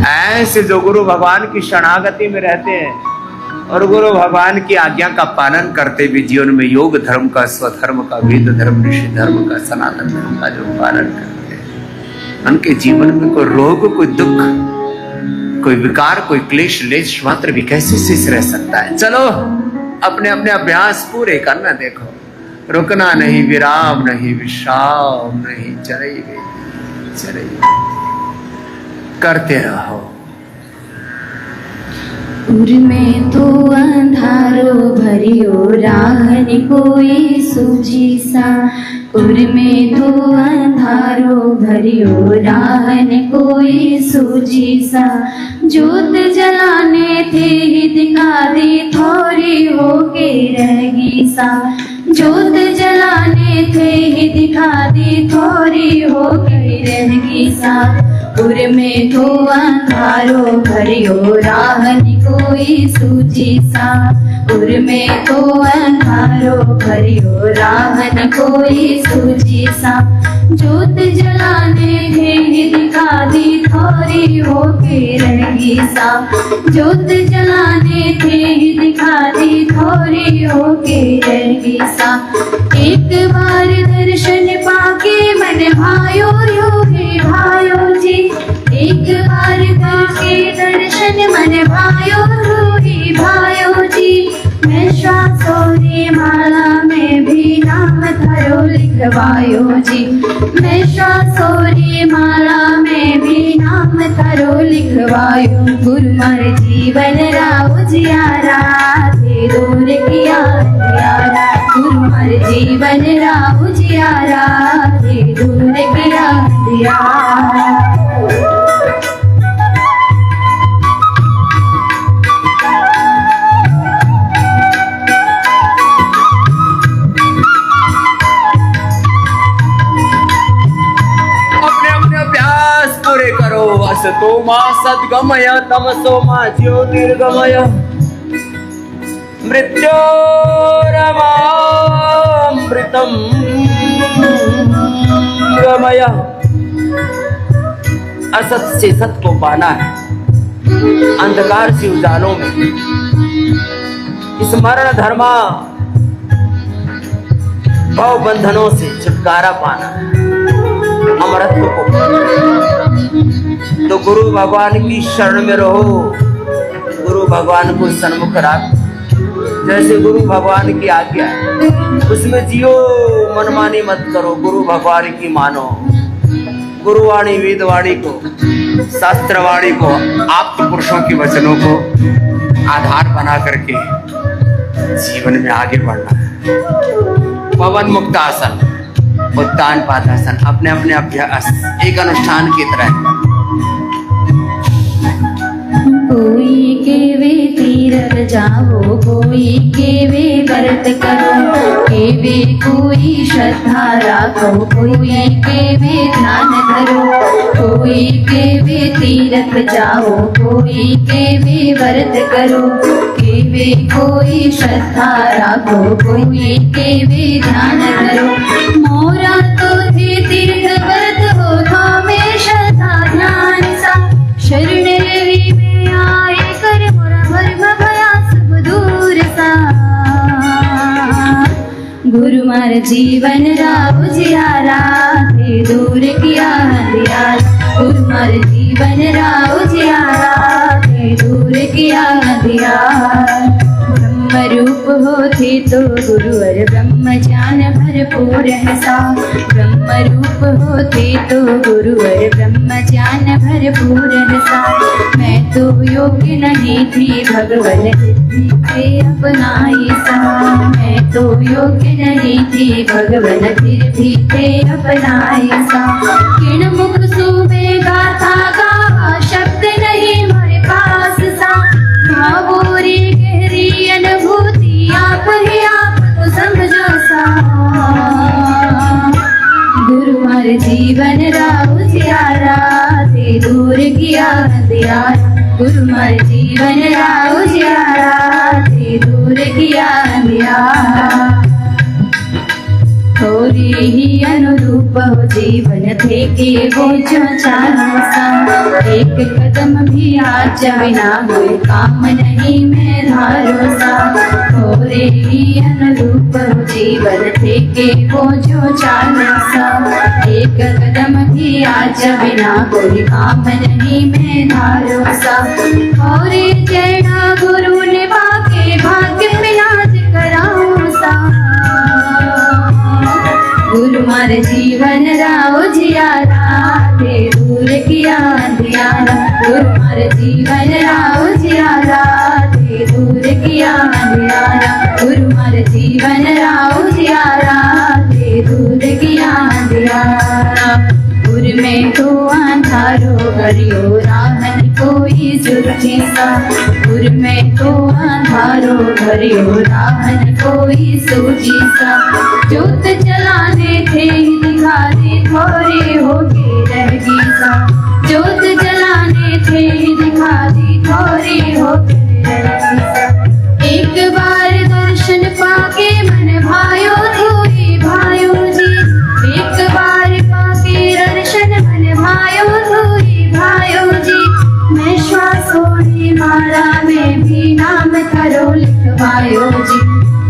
ऐसे जो गुरु भगवान की शरणागति में रहते हैं और गुरु भगवान की आज्ञा का पालन करते भी जीवन में योग धर्म का, स्वधर्म का, वेद धर्म, ऋषि धर्म का, सनातन धर्म का जो पालन करते हैं, उनके जीवन में कोई रोग, कोई दुख, कोई विकार, कोई क्लेश लेश मात्र भी कैसे शेष रह सकता है। चलो अपने अपने अभ्यास पूरे करना। देखो रुकना नहीं, विराम नहीं, विश्राम नहीं, चले करते रहो। उर में तो अंधारो भरियो, राहन कोई सूझी सा। उर में तो अंधारो भरियो, राहन कोई सूझी सा। जोत जलाने थे ही दिखा दी, थोड़ी होके रहेगी सा। जोत जलाने थे ही दिखा दी, थोड़ी होके रहेगी सा। उर में तो अंधारो भरियो, राहन कोई सूझी सा। उर में तो अंधारो भरियो, राहन कोई सूझी सा। जोत जलाने थे ही दिखा दी, थोड़ी होके रहेगी सा। जोत जलाने थे ही दिखा दी, थोड़ी होके रहेगी सा। एक बार दर्शन पाके मन भायो योगी भायो जी। एक बार पाके दर्शन मन भायो योगी भायो जी। मैं श्वासोरी माला में भी नाम धरो लिखवायो जी। मैं श्वासोरी माला में भी नाम धरो लिखवायो। गुरु मार जीवन राव जियारा, थे दूर किया दियारा। गुरु मार जीवन राव जियारा, थे दूर किया दियारा। असतो मा सद्गमय, तमसो मा ज्योतिर्गमय। मृत्योरमामृतं गमय। असत से सत को पाना है, अंधकार से उजालों में इस मरण धर्मा भव बंधनों से छुटकारा पाना है, अमरत्व को। तो गुरु भगवान की शरण में रहो, गुरु भगवान को सन्मुख रख। जैसे गुरु भगवान की आज्ञा है उसमें जियो, मनमानी मत करो, गुरु भगवान की मानो। गुरुवाणी वेदवाणी को, शास्त्रवाणी को, आप पुरुषों के वचनों को आधार बना करके जीवन में आगे बढ़ना है। पवन मुक्त आसन, उत्तान पादासन, अपने अपने अभ्यास एक अनुष्ठान की तरह। कोई के वे तीरथ जाओ, कोई के वे व्रत करो। के वे कोई श्रद्धा राखो, कोई के वे ध्यान धरो। कोई के वे तीरथ जाओ, कोई के वे व्रत करो। के वे कोई श्रद्धा राखो, कोई के वे ध्यान धरो। मोरा तो थे तीर्थ व्रत हो, थामे श्रद्धा ध्यान सा। शरण रे में आए कर मोरा भर्म भया सब दूर सा। गुरु मार जीवन राव जियारा, थे दूर किया अंधियारा। गुरु मार जीवन राव जियारा, थे दूर किया अंधियारा। ब्रह्म रूप होते तो गुरुवर ब्रह्म ज्ञान भरपूर है सा। ब्रह्म रूप होते तो गुरुवर ब्रह्म ज्ञान भरपूर है सा। मैं तो योग्य नहीं थी भगवन भी थे अपनाई सा। मैं तो योग्य नहीं थी भगवन फिर भी थे अपनाई सा। किण मुख सुबे गाथा गावा शब्द नहीं मेरे पास सा। भावोरी गहरी अनुभूति आप ही आप तो समझो सा। गुरु हर जीवन राहु जियारा ते दूर किया अंधियारा। गुरु हर जीवन राहु जियारा ते दूर किया अंधियारा। थोड़ी ही अनुरूप हो जीवन थे के वो जो चारों सा। एक कदम भी आज बिना कोई काम नहीं मैं धारो सा। थोड़े ही अनुरूप हो जीवन थे के वो जो चारों सा। एक कदम भी आज बिना कोई काम नहीं मैं धारो सा। और जड़ा गुरु ने बाके भाग्य में आज कराऊं सा। गुरु मार जीवन राव जियारा ते दूर किया अंधियारा। गुरु मार जीवन राव जियारा ते दूर किया अंधियारा। गुरु मार जीवन राव जियारा ते दूर किया अंधियारा। गुर में तो अंधारो करियो राहन कोई सूझी सा। गुर में तो अंधारो करियो राहन कोई सूझी सा। ज्योत जलाने थे दिखा दे थोड़ी होके रहेगी सा। ज्योत जलाने थे दिखा दी थोड़ी होके रहेगी सा। एक बार दर्शन पाके मन भायो धोई भायो जी। एक बार पाके दर्शन मन भायो धोई भायो जी। मैं श्वासोरी माला में भी नाम करो लिखवायो जी।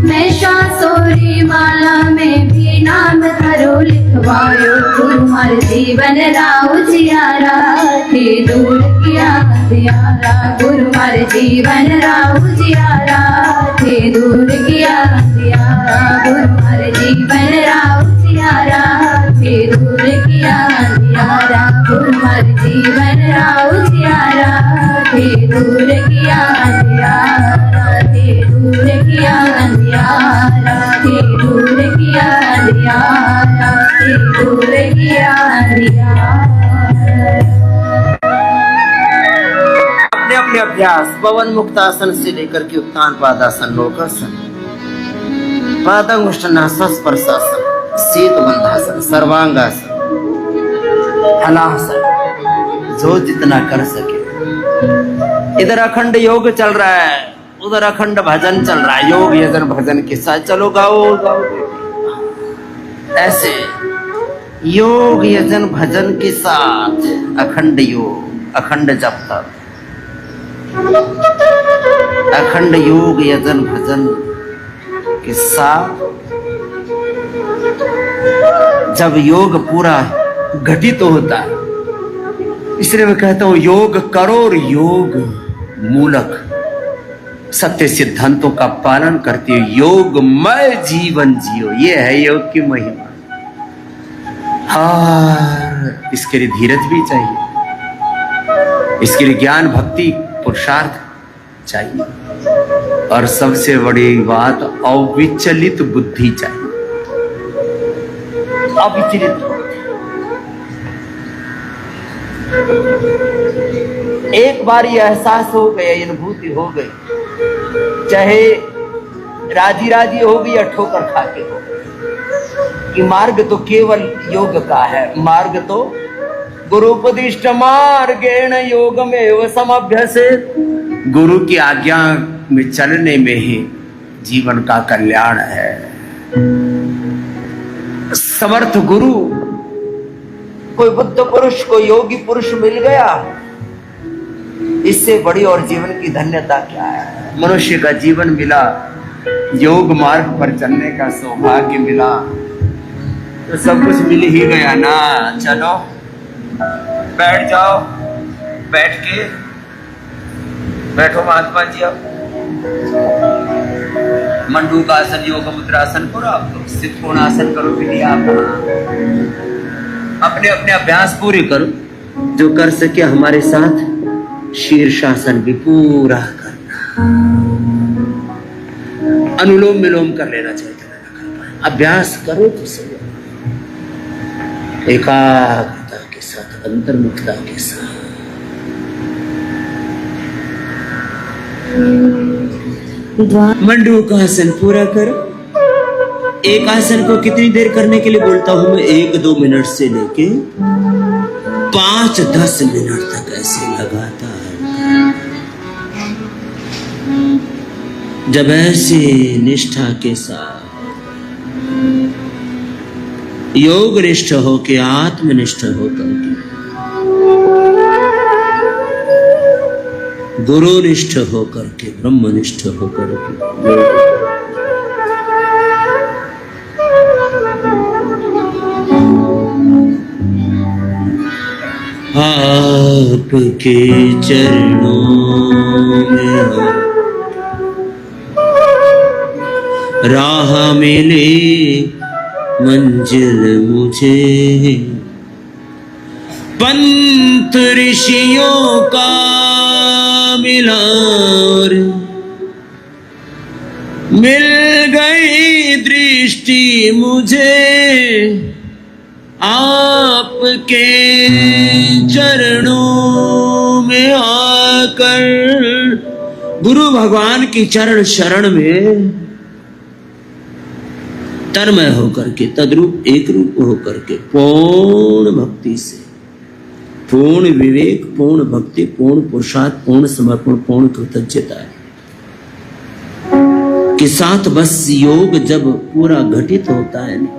मैं श्वासोरी माला में भी नाम करो लिखवायो। गुरु हर जीवन राव जियारा ते दूर किया अंधियारा। गुरु हर जीवन राव जियारा ते दूर किया अंधियारा। गुरु हर जीवन राव जियारा ते दूर किया अंधियारा। गुरु हर जीवन राव जियारा ते दूर किया अंधियारा। ते दूर किया अंधियारा। ते दूर किया अंधियारा। ते दूर किया अंधियारा। अपने अपने अभ्यास पवन मुक्तासन से लेकर के उत्तान पादासन लोकासन पादंगुष्ठनासन स्पर्शासन शीत बंधासन सर्वांगासन हलासन जो जितना कर सके। इधर अखंड योग चल रहा है उधर अखंड भजन चल रहा है। योग यजन भजन के साथ चलो गाओ गाओ ऐसे योग यजन भजन के साथ अखंड योग अखंड जप तप अखंड योग यजन भजन के साथ जब योग पूरा घटित होता है। इसलिए मैं कहता हूं योग करो और योग मूलक सत्य सिद्धांतों का पालन करते हुए योगमय जीवन जियो। ये है योग की महिमा। हाँ, इसके लिए धीरज भी चाहिए। इसके लिए ज्ञान भक्ति पुरुषार्थ चाहिए और सबसे बड़ी बात अविचलित बुद्धि चाहिए। अविचलित एक बार ये एहसास हो गया अनुभूति हो गई चाहे राजी राजी हो गई या ठोकर खा के हो कि मार्ग तो केवल योग का है। मार्ग तो गुरुपदिष्ट मार्गेण योगमेव समभ्यसेत। गुरु की आज्ञा में चलने में ही जीवन का कल्याण है। समर्थ गुरु कोई बुद्ध पुरुष कोई योगी पुरुष मिल गया, इससे बड़ी और जीवन की धन्यता क्या है। मनुष्य का जीवन मिला, योग मार्ग पर चलने का सौभाग्य मिला तो सब कुछ मिल ही गया ना। चलो बैठ जाओ, बैठो महात्मा जी। अब मंडूकासन योग मुद्रासन करो, आप तो स्थित कोणासन करो। विधि आप अपने अपने अभ्यास पूरे करो। जो कर सके हमारे साथ शीर्षासन भी पूरा करना। अनुलोम विलोम कर लेना चाहिए, अभ्यास करो तो सही, एकाग्रता के साथ, अंतर्मुखता के साथ। मंडूक आसन पूरा करो। एक आसन को कितनी देर करने के लिए बोलता हूं मैं? 1-2 मिनट से लेके 5-10 मिनट तक ऐसे लगातार। जब ऐसे निष्ठा के साथ योग निष्ठ होके, आत्मनिष्ठ होकर के, गुरु निष्ठ होकर के, ब्रह्मनिष्ठ होकर के आपके चरणों में राह मिले मंजिल मुझे, पंथ ऋषियों का मिला और मिल गई दृष्टि मुझे, आपके चरणों में आकर, गुरु भगवान की चरण शरण में तन्मय होकर के, तद्रूप एक रूप होकर के, पूर्ण भक्ति से, पूर्ण विवेक, पूर्ण भक्ति, पूर्ण पुरुषार्थ, पूर्ण समर्पण, पूर्ण कृतज्ञता के साथ बस योग जब पूरा घटित होता है ना,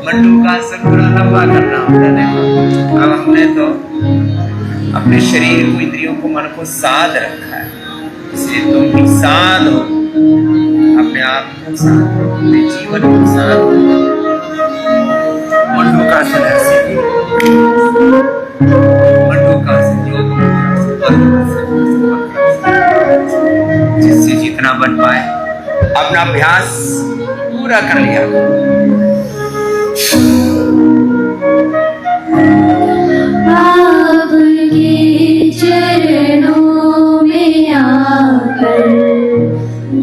मंडूक आसन पूरा लंबा करना होता है। अब हमने तो अपने शरीर को, इंद्रियों को, मन को साध रखा है, इसलिए तुम भी साध हो, अपने आप को साध हो, अपने जीवन को साध हो। मंडूक आसन ऐसे, मंडूक आसन, योग जिससे जितना बन पाए अपना अभ्यास पूरा कर लिया। आपके चरणों में आकर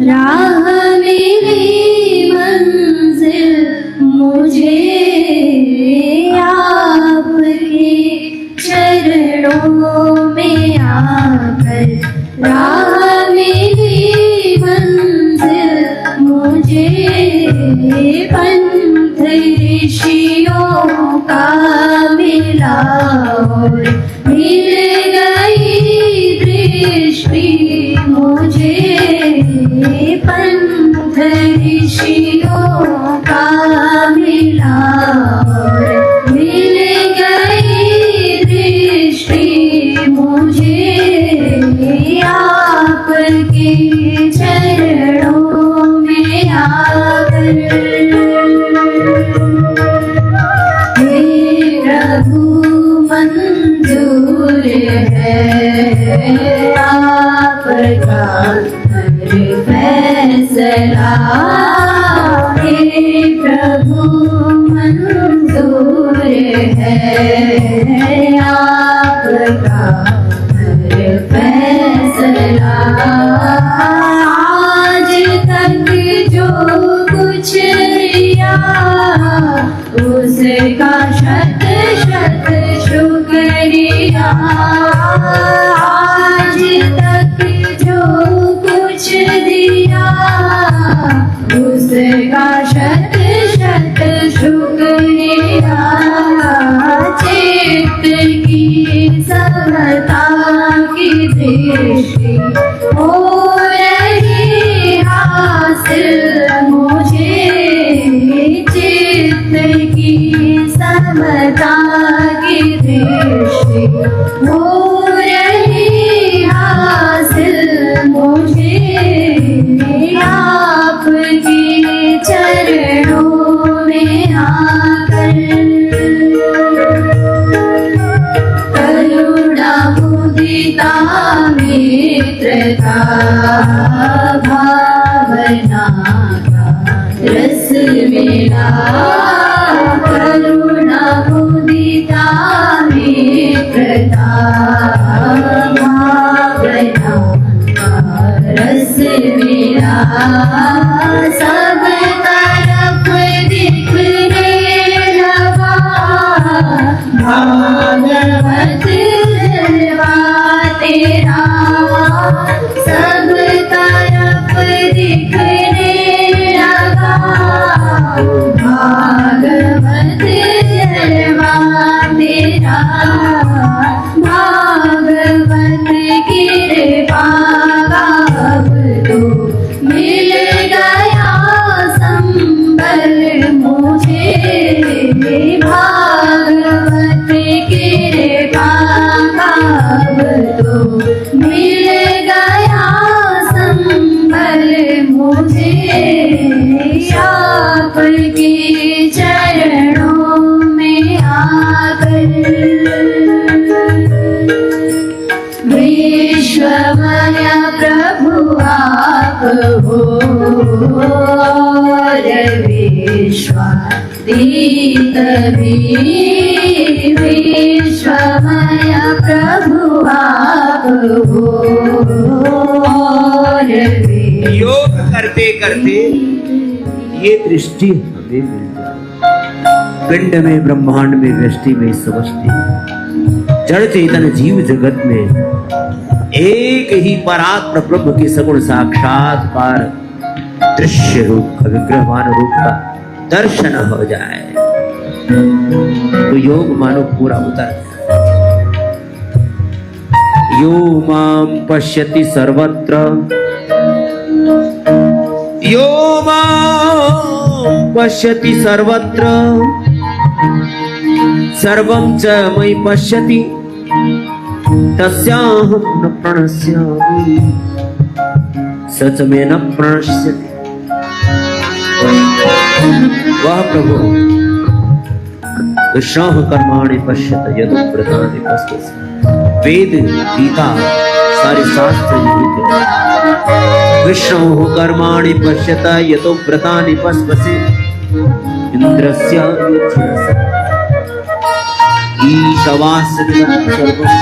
राह मिली मंजिल मुझे, आपके चरणों में आकर राह मिली मंजिल मुझे, पंथ ऋषियों का मिला और मिल गई दृष्टि मुझे, पंथ ऋषियों का मिला और मिल गई दृष्टि मुझे, आपके चरणों में आकर। प्रभु मंजूर है आपका हर फैसला, हे प्रभु मंजूर है आपका हर फैसला। आज तक जो कुछ रिया उसका शत शत शुक्रिया, आज तक जो कुछ दिया उसका शत शत शुक्रिया। चित्त की समता की दृष्टि हो रही हासिल मुझे, चित्त की समता की दृष्टि हो रही हासिल मुझे, आपके चरणों में आकर। करुणा मुदिता मित्रता भावना का रस मिला, करुणा मुदिता मित्रता भावना का रस मिला, भागवत कृपा अब तो मिल गया संबल मुझे, भागवत कृपा अब तो मिल गया संबल मुझे, आपके चरणों में आकर विश्वमय प्रभु आप हो और विश्वातीत भी, विश्वमय प्रभु आप हो और योग करते करते ये दृष्टि हमें मिल जाए। पिंड में, ब्रह्मांड में, व्यष्टि में, समष्टि में, जड़ चेतन जीव जगत में एक ही परात्पर ब्रह्म की सगुण साक्षात्कार दृश्य रूप का, विग्रहवान रूप का दर्शन हो जाए तो योग मानो पूरा उतर जाए। यो माम पश्यति सर्वत्र, यो मां पश्यति सर्वत्र, सर्वं च मयि पश्यति, तस्याहं न प्रणश्यामि, स च मे न प्रणश्यति। वह प्रभु विष्णोः कर्माणि पश्यत यतो व्रतानि पश्यति। वेद, गीता, सारे शास्त्र यही कहते हैं। विष्णोः कर्माणि पश्यत यतो व्रतानि पश्यति, इंद्रस्य ईशवास्यमिदं सर्वम्,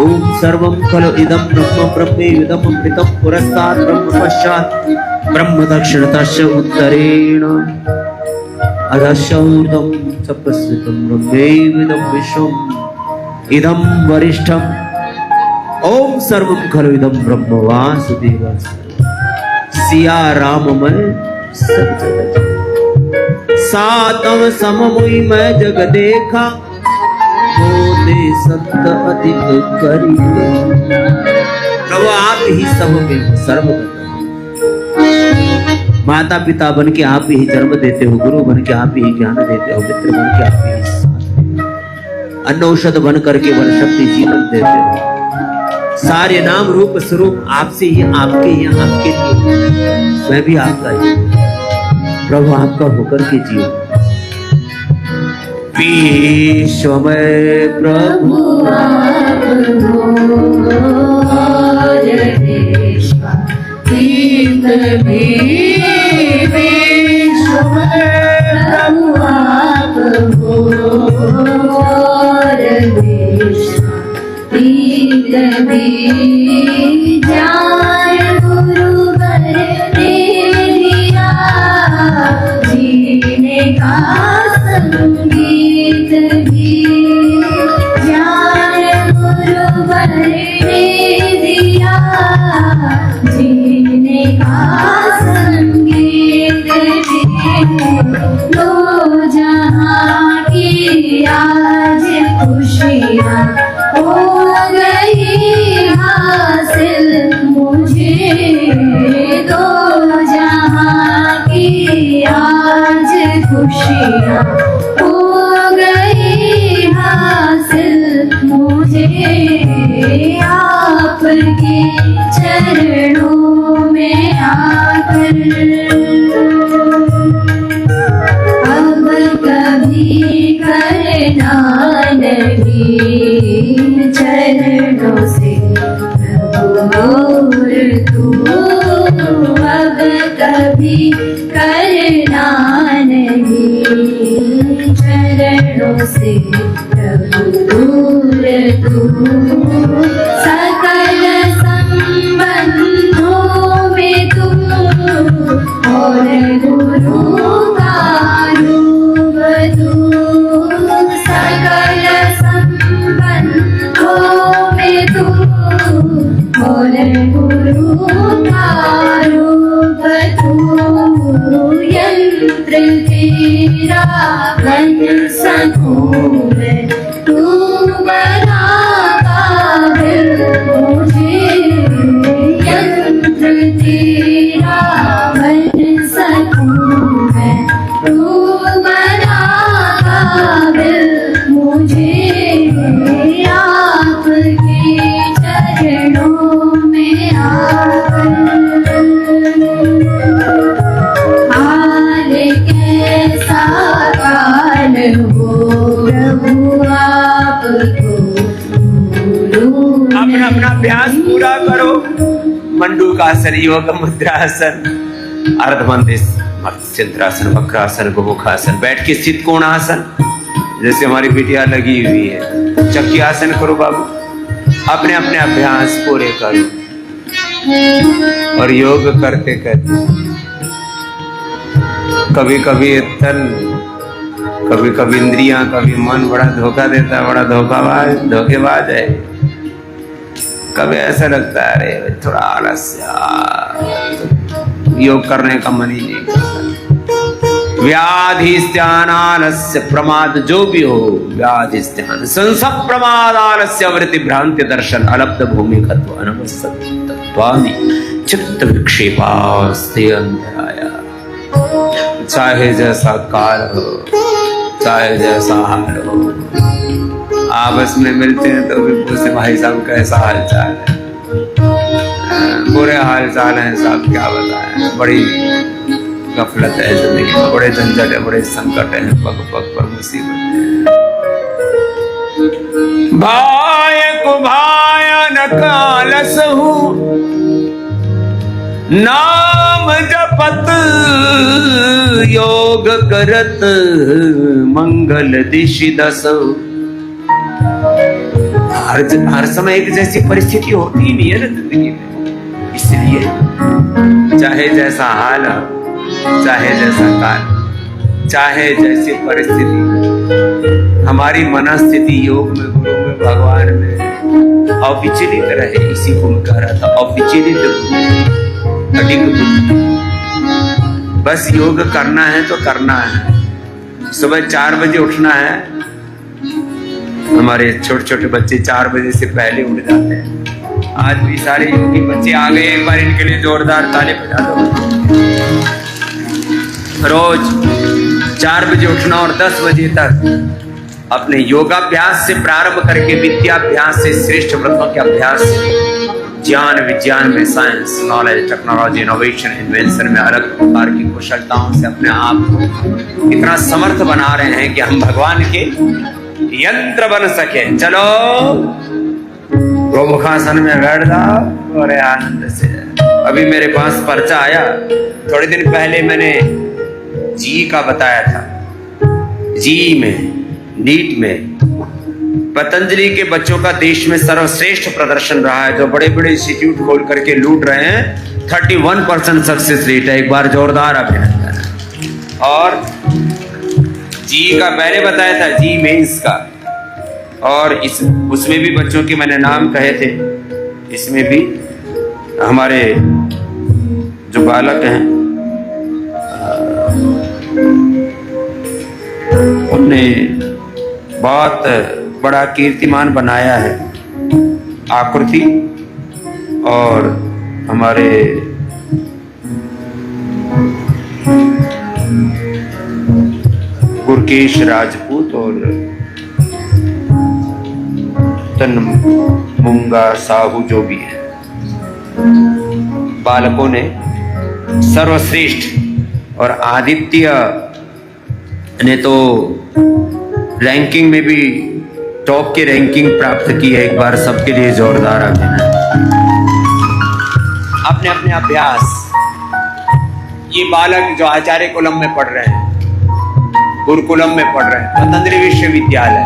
ओम सर्वं खलु इदं ब्रह्म ब्रह्मेदं अमृतं पुरस्तात् ब्रह्म पश्चात् ब्रह्म दक्षिणतश्च उत्तरेण अधश्च ऊर्ध्वं च प्रस्थितं ब्रह्मेदं विश्वम् इदं वरिष्ठम्, ओम सर्वं खलु इदं ब्रह्म वासुदेवः। सिया राममय सब जगत, सातव सममुई मैं जग देखा, बोले सत्य अधिक करी। प्रभु आप ही सब में हो, सर्वगत। माता पिता बन के आप ही जन्म देते हो, गुरु बन के आप ही ज्ञान देते हो, मित्र बन के आप ही साथ देते हो, अन्न औषध बन करके वन शक्ति जीवन देते हो। सारे नाम रूप स्वरूप आपसे ही, आपके ही, आपके लिए। मैं भी आपका ही, प्रभु आपका होकर के जियो। विश्वमय प्रभु आप हो और विश्वातीत भी, विश्वमय प्रभु आप हो और विश्वातीत भी। ज्ञान गुरु वर ने दिया, जीने का संगीत भी, ज्ञान गुरु वर ने दिया, जीने का संगीत भी। लो जहाँ की आज खुशियाँ हो गई हासिल मुझे, दो जहाँ की आज खुशियाँ हो गई हासिल मुझे, आपके चरणों में आकर अब कभी करना नहीं, चरणों से प्रभु तू अब कभी करना नहीं, चरणों से प्रभु दूर तू। सकल संबंधों में तू और गुरु का रूप तू, सकल संबंधों में तू और गुरु का रूप तू। यंत्र तेरा बन सकूं मैं, तू बना काबिल मुझे यंत्र तेरा बन सकूं मैं, तू बना काबिल मुझे आपके चरणों में आकर। हाल कैसा काल हो प्रभु आपको भूलूं अपना अपना अभ्यास पूरा करो। मंडूकासन, योग मुद्रासन, अर्धमंदिरासन, वक्रासन, गोमुखासन, बैठ के स्थित कोणासन, जैसे हमारी बिटिया लगी हुई है। चक्की आसन करो बाबू। अपने अपने अभ्यास पूरे करो और योग करते करते कभी कभी तन, कभी कभी इंद्रियां, कभी मन बड़ा धोखा देता है, बड़ा धोखेबाज है। कभी ऐसा लगता है अरे थोड़ा आलस्य, योग करने का मन ही नहीं करता। व्याधि स्त्यान आलस्य प्रमाद जो भी हो, व्याधि स्त्यान संसप प्रमाद आलस्य वृत्ति भ्रांति दर्शन अलब्ध भूमि खत्व अनवसत्वानि चित्त विक्षेपास्ते अंतराया। चाहे जैसा काल हो, चाहे जैसा हाल हो, आपस में मिलते हैं तो भी पूछते भाई साहब कैसा हाल चाल है। बुरे हाल चाल है साहब, क्या बताएं, बड़ी गफलत है जिंदगी में, बड़े झंझट है, बड़े संकट है, पग पग पर मुसीबत है। भाय को भायन कालस हूँ, नाम जपत योग करत मंगल दिशि दस। हर समय एक जैसी परिस्थिति होती नहीं है ना जिंदगी में, इसलिए चाहे जैसा हाल हो, चाहे जैसा काल, चाहे जैसी परिस्थिति, हमारी मनस्थिति योग में, गुरु में, भगवान में अविचलित रहे। इसी को मैं कह रहा था, अविचलित अडिग बुद्धि। बस योग करना है तो करना है। सुबह 4 बजे उठना है। हमारे छोटे छोटे बच्चे 4 बजे से पहले उठ जाते हैं। आज भी सारे योगी बच्चे आ गए, एक बार इनके लिए जोरदार ताली बजा दो। रोज 4 बजे उठना और 10 बजे तक अपने योगाभ्यास से प्रारंभ करके विद्याभ्यास से, श्रेष्ठ व्रतों के अभ्यास से, ज्ञान विज्ञान में, science, knowledge, technology, innovation, invention में अलग प्रकार की कुशलताओं से अपने आप को इतना समर्थ बना रहे हैं कि हम भगवान के यंत्र बन सके। चलो गोमुखासन में बैठ जाओ और आनंद से। अभी मेरे पास पर्चा आया, थोड़े दिन पहले मैंने जी का बताया था। जी में, नीट में पतंजलि के बच्चों का देश में सर्वश्रेष्ठ प्रदर्शन रहा है, जो बड़े बड़े इंस्टीट्यूट खोल करके लूट रहे हैं। 31% सक्सेस रेट है। एक बार जोरदार अभिनंदन। और जी का पहले बताया था, जी मेंस का, और उसमें भी बच्चों के मैंने नाम कहे थे। इसमें भी हमारे जो बालक हैं उन्होंने बहुत बड़ा कीर्तिमान बनाया है। आकृति और हमारे गुरकेश राजपूत और तनमुंगा साहू जो भी है, बालकों ने सर्वश्रेष्ठ, और आदित्य ने तो रैंकिंग में भी टॉप की रैंकिंग प्राप्त की है। एक बार सबके लिए जोरदार अभिनंदन। अपने अपने अभ्यास, ये बालक जो आचार्य कुलम में पढ़ रहे हैं, गुरुकुलम में पढ़ रहे हैं, पतंजलि विश्वविद्यालय,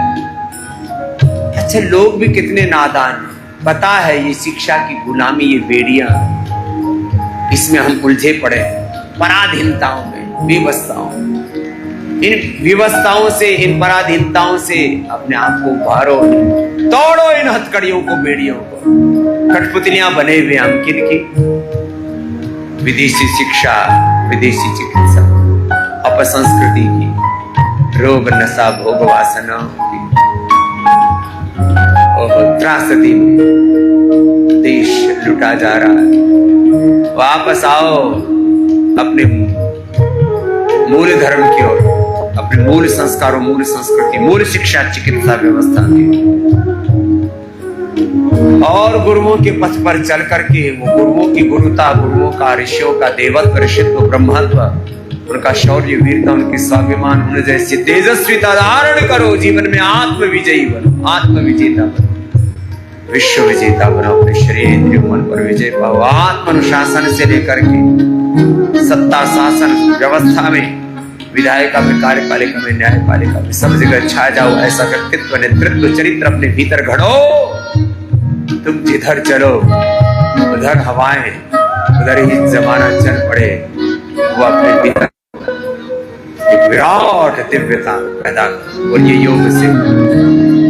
अच्छा लोग भी कितने नादान हैं। पता है ये शिक्षा की गुलामी, ये बेड़ियां, इसमें हम उलझे पड़े पराधीनताओं में, विवशताओं। इन विवशताओं से, इन पराधीनताओं से अपने आप को उभारो, तोड़ो इन हथकड़ियों को, बेड़ियों को। कठपुतलियां बने हुए हम किनकी? विदेशी शिक्षा, विदेशी चिकित्सा, अपसंस्कृति की, रोग नशा भोग वासना की। त्रासदी में देश लुटा जा रहा है। वापस आओ अपने मूल धर्म की ओर, अपने मूल संस्कारों, मूल संस्कृति, मूल शिक्षा, चिकित्सा व्यवस्था की, और गुरुओं के पथ पर चल करके वो गुरुओं की गुरुता, गुरुओं का, ऋषियों का देवत्व, ऋषित्व, ब्रह्मत्व, उनका शौर्य, वीरता, उनकी स्वाभिमान, उन्हें जैसी तेजस्विता धारण करो। जीवन में आत्म विजयी बनो, आत्म विजेता बनो, विश्व विजेता बनो। अपने शरीर, इंद्रियों, मन पर विजय पाओ। आत्म अनुशासन से लेकर के सत्ता, शासन व्यवस्था में, विधायिका में, कार्यपालिका में, न्यायपालिका में, सब जगह छा जाओ। ऐसा व्यक्तित्व, नेतृत्व, चरित्र अपने भीतर घड़ो। तुम जिधर चलो उधर हवाएं, उधर ही जमाना चल पड़े। वो अपने भीतर एक विराट दिव्यता पैदा करो। और ये योग से,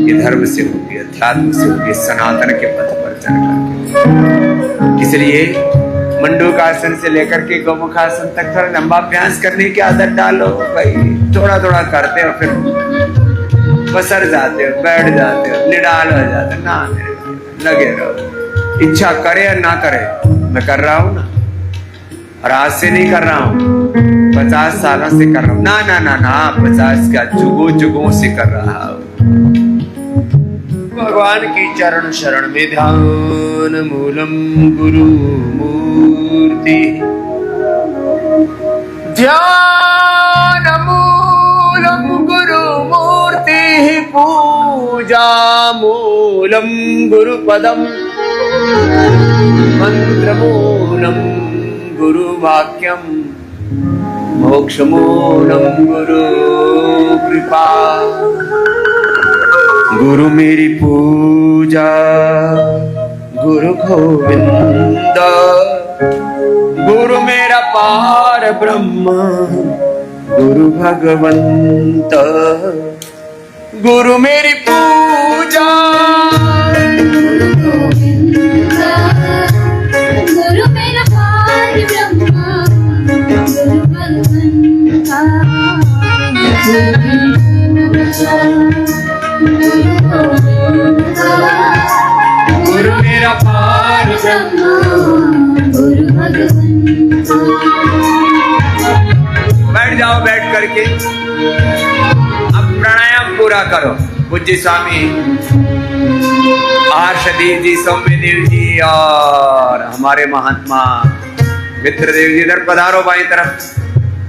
ये धर्म से होगी, अध्यात्म से होगी, सनातन के पथ पर चल करके। इसलिए मंडूकासन से लेकर के गोमुखासन तक थोड़ा लंबा अभ्यास करने की आदत डालो भाई। थोड़ा थोड़ा करते हो, फिर बसर जाते हो, बैठ जाते हो, निडाल हो जाते हो, ना लगे रहो। इच्छा करे या ना करे, मैं कर रहा हूं ना, और आज से नहीं कर रहा हूं, 50 सालों से कर रहा हूं। ना ना ना ना, 50 का जुगों जुगों से कर रहा हूं। भगवान की चरण शरण में ध्यान मूलम गुरु मूर्ति, ध्यान मूलम गुरु मूर्ति, पूजा मूलम गुरु पदम, मंत्र मूलम गुरु वाक्यम, मोक्ष मूलम गुरु कृपा। गुरु मेरी पूजा, गुरु गोविंद, गुरु मेरा पार ब्रह्म, गुरु भगवंत। गुरु मेरी पूजा, गुरु गोविंद, गुरु मेरा पार ब्रह्म, गुरु भगवंत। गुरु मेरा पार ब्रह्म, गुरु भगवंत। बैठ जाओ, बैठ करके अब प्राणायाम पूरा करो। पूज्य स्वामी हर्षदेव जी, सौम्यदेव जी और हमारे महात्मा मित्रदेव जी इधर पधारो। बाई तरफ,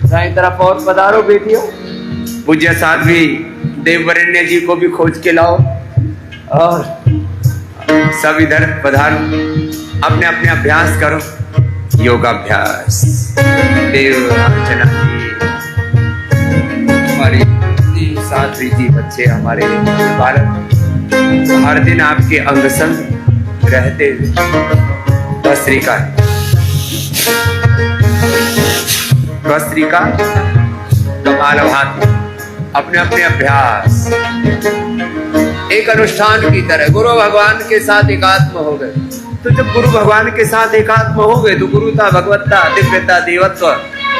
दाई तरफ और पधारो बेटियों। पूज्य साध्वी देववरेण्य जी को भी खोज के लाओ, और सब इधर पधारो। अपने अपने अभ्यास करो, योगाभ्यास। देव अर्चना जी, हमारी साध्वी जी, बच्चे, हमारे बालक हर दिन आपके अंग संग रहते हुए भस्त्रिका कपाल भाती अपने अपने अभ्यास एक अनुष्ठान की तरह गुरु भगवान के साथ एकात्म हो गए। तो जब गुरु भगवान के साथ एकात्म हो गए तो गुरुता, भगवत्ता, दिव्यता, देवत्व,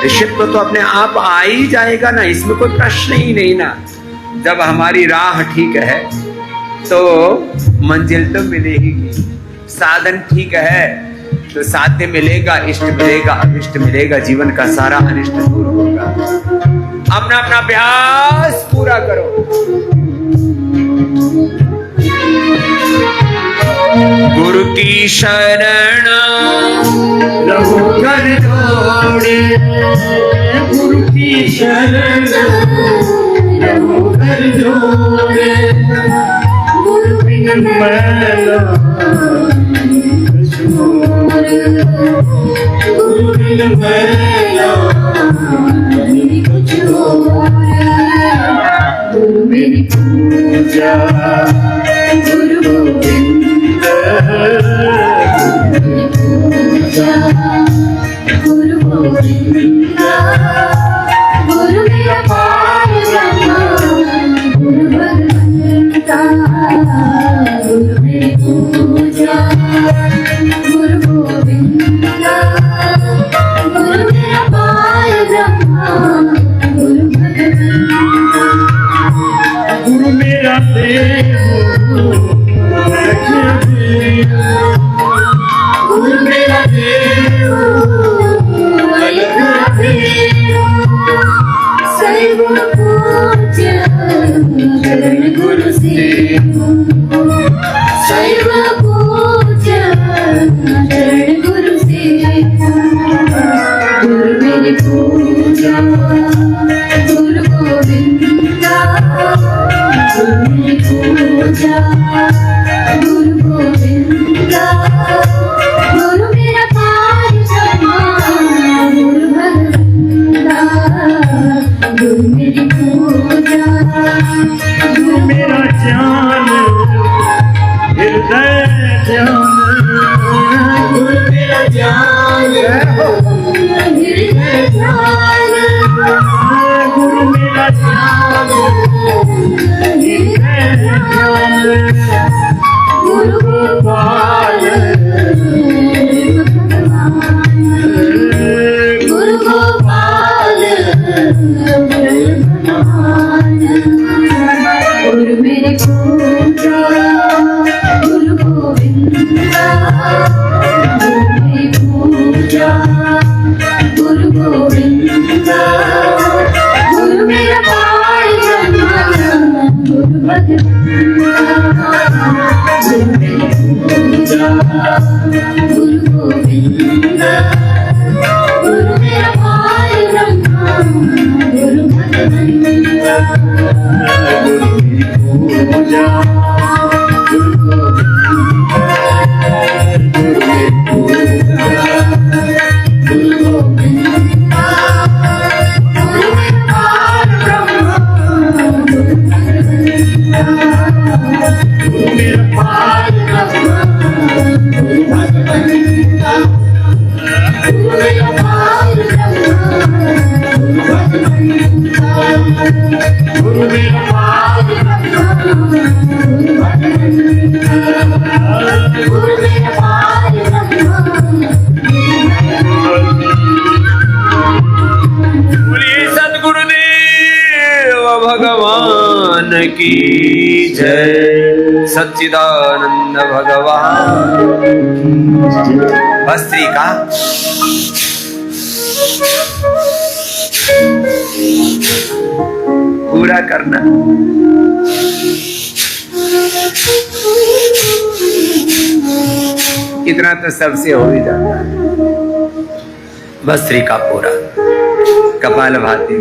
ऋषित्व तो अपने आप आ ही जाएगा ना, इसमें कोई प्रश्न ही नहीं ना। जब हमारी राह ठीक है तो मंजिल तो मिलेगी, साधन ठीक है तो साध्य मिलेगा, इष्ट मिलेगा, अभिष्ट मिलेगा, जीवन का सारा अनिष्ट दूर होगा। अपना अपना अभ्यास पूरा करो। गुरु की शरण लहू कर जोड़े, गुरु की शरण लहू कर जोड़े, गुरु बिन मैला गुरु बिन मैला कुछ और। गुरु मेरी पूजा, गुरु गोविंद, गुरु पूजा, गुरु गोविंद, गुरु मेरा पार ब्रह्म, गुरु भगवंता। गुरु मेरी पूजा, गुरु गोविंद, गुरु मेरा पार ब्रह्म, गुरु भगवंता। गुरु मेरा देव, चरण गुरु सेवा सर्व पूजा चरण गुरु सेवा गुरु मेरी पूजा गुरु गोविंदा गुरु मेरी पूजा गुरु गोविंदा गुरु मेरा पारिजामा गुरु भगवंता गुरु मेरी पूजा गुरु मेरा ज्ञान हृदय ध्यान गुरु मेरा ज्ञान हृदय ध्यान गुरु मेरा ज्ञान हृदय ध्यान गुरु गोपाल गुरु गोपाल गुरु मेरी पूजा गुरु गोविंदा गुरु मेरी पूजा गुरु गोविंदा गुरु मेरा पारिजामा गुरु भगवंता गुरु मेरी पूजा गुरु गोविंदा गुरु मेरा पारिजामा गुरु भगवंता पूजा गुरु गोविंदा गुरु गोविंदा गुरु मेरा पारिजामा गुरु भगवंता गुरु मेरा पारिजामा गुरु भगवंता गुरु मेरा पारिजामा गुरु भगवंता गुरु मेरा पारिजामा गुरु भगवंता गुरु मेरा पारिजामा बोलिए सद्गुरुदेव भगवान की जय, सच्चिदानंद भगवान भस्त्रिका पूरा करना। इतना तो सबसे हो ही जाता है। भस्त्रिका पूरा, कपालभाति,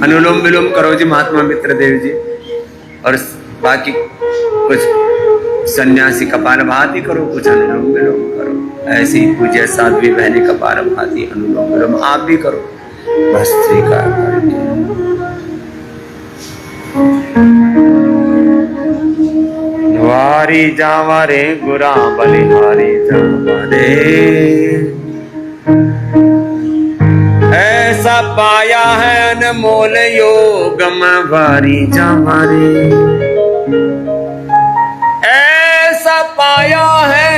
अनुलोम विलोम करो जी महात्मा मित्रदेव जी, और बाकी कुछ सन्यासी कपालभाति करो, कुछ अनुलोम विलोम करो। ऐसे ही पूज्य साध्वी बहनी कपालभाति अनुलोम विलोम आप भी करो भस्त्रिका करके। वारी जावा रे गुरा बलिहारी जावा रे, ऐसा पाया है अनमोल योगम वारी जावा रे, ऐसा पाया है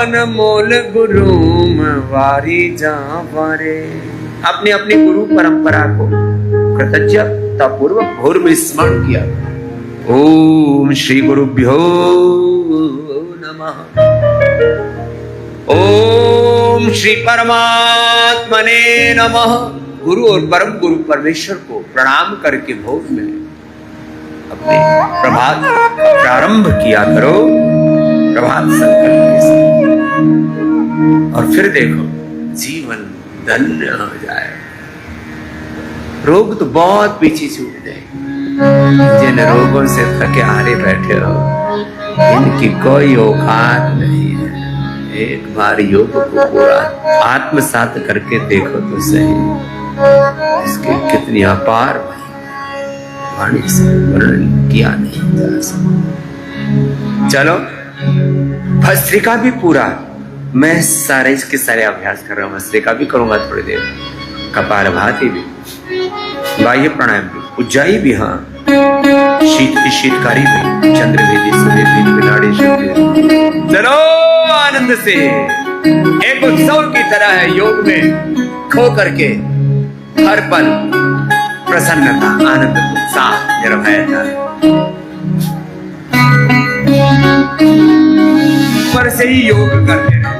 अनमोल गुरुम वारी जावा रे। अपनी अपनी गुरु परंपरा को कृतज्ञता पूर्वक घोर में स्मरण किया। ओम श्री गुरुभ्यो नमः। ओम श्री परमात्मने नमः। गुरु और परम गुरु परमेश्वर को प्रणाम करके भोग में अपने प्रभात प्रारंभ किया करो, प्रभात संकल्प के साथ। और फिर देखो जीवन धन्य हो जाए। रोग तो बहुत पीछे छूट जाए। जिन रोगों से थके हारे बैठे हो, इनकी कोई औकात नहीं है। एक बार योग को पूरा आत्मसात करके देखो तो सही, इसके कितनी अपार वाणी से वर्णन किया नहीं जा सकता। चलो भस्त्रिका भी पूरा, मैं सारे इसके सारे अभ्यास कर रहा हूँ। भस्त्रिका भी करूंगा थोड़ी देर, कपालभाति भी, बाह्य प्राणायाम भी, उज्जाई भी, हाँ शीतकारी भी, चंद्रवेदी सूर्यवेदी बिलाड़ी शक्ति। चलो आनंद से एक उत्सव की तरह है योग में खो करके हर पल प्रसन्नता, आनंद, उत्साह, निर्भयता। ऊपर से ही योग करते रहो,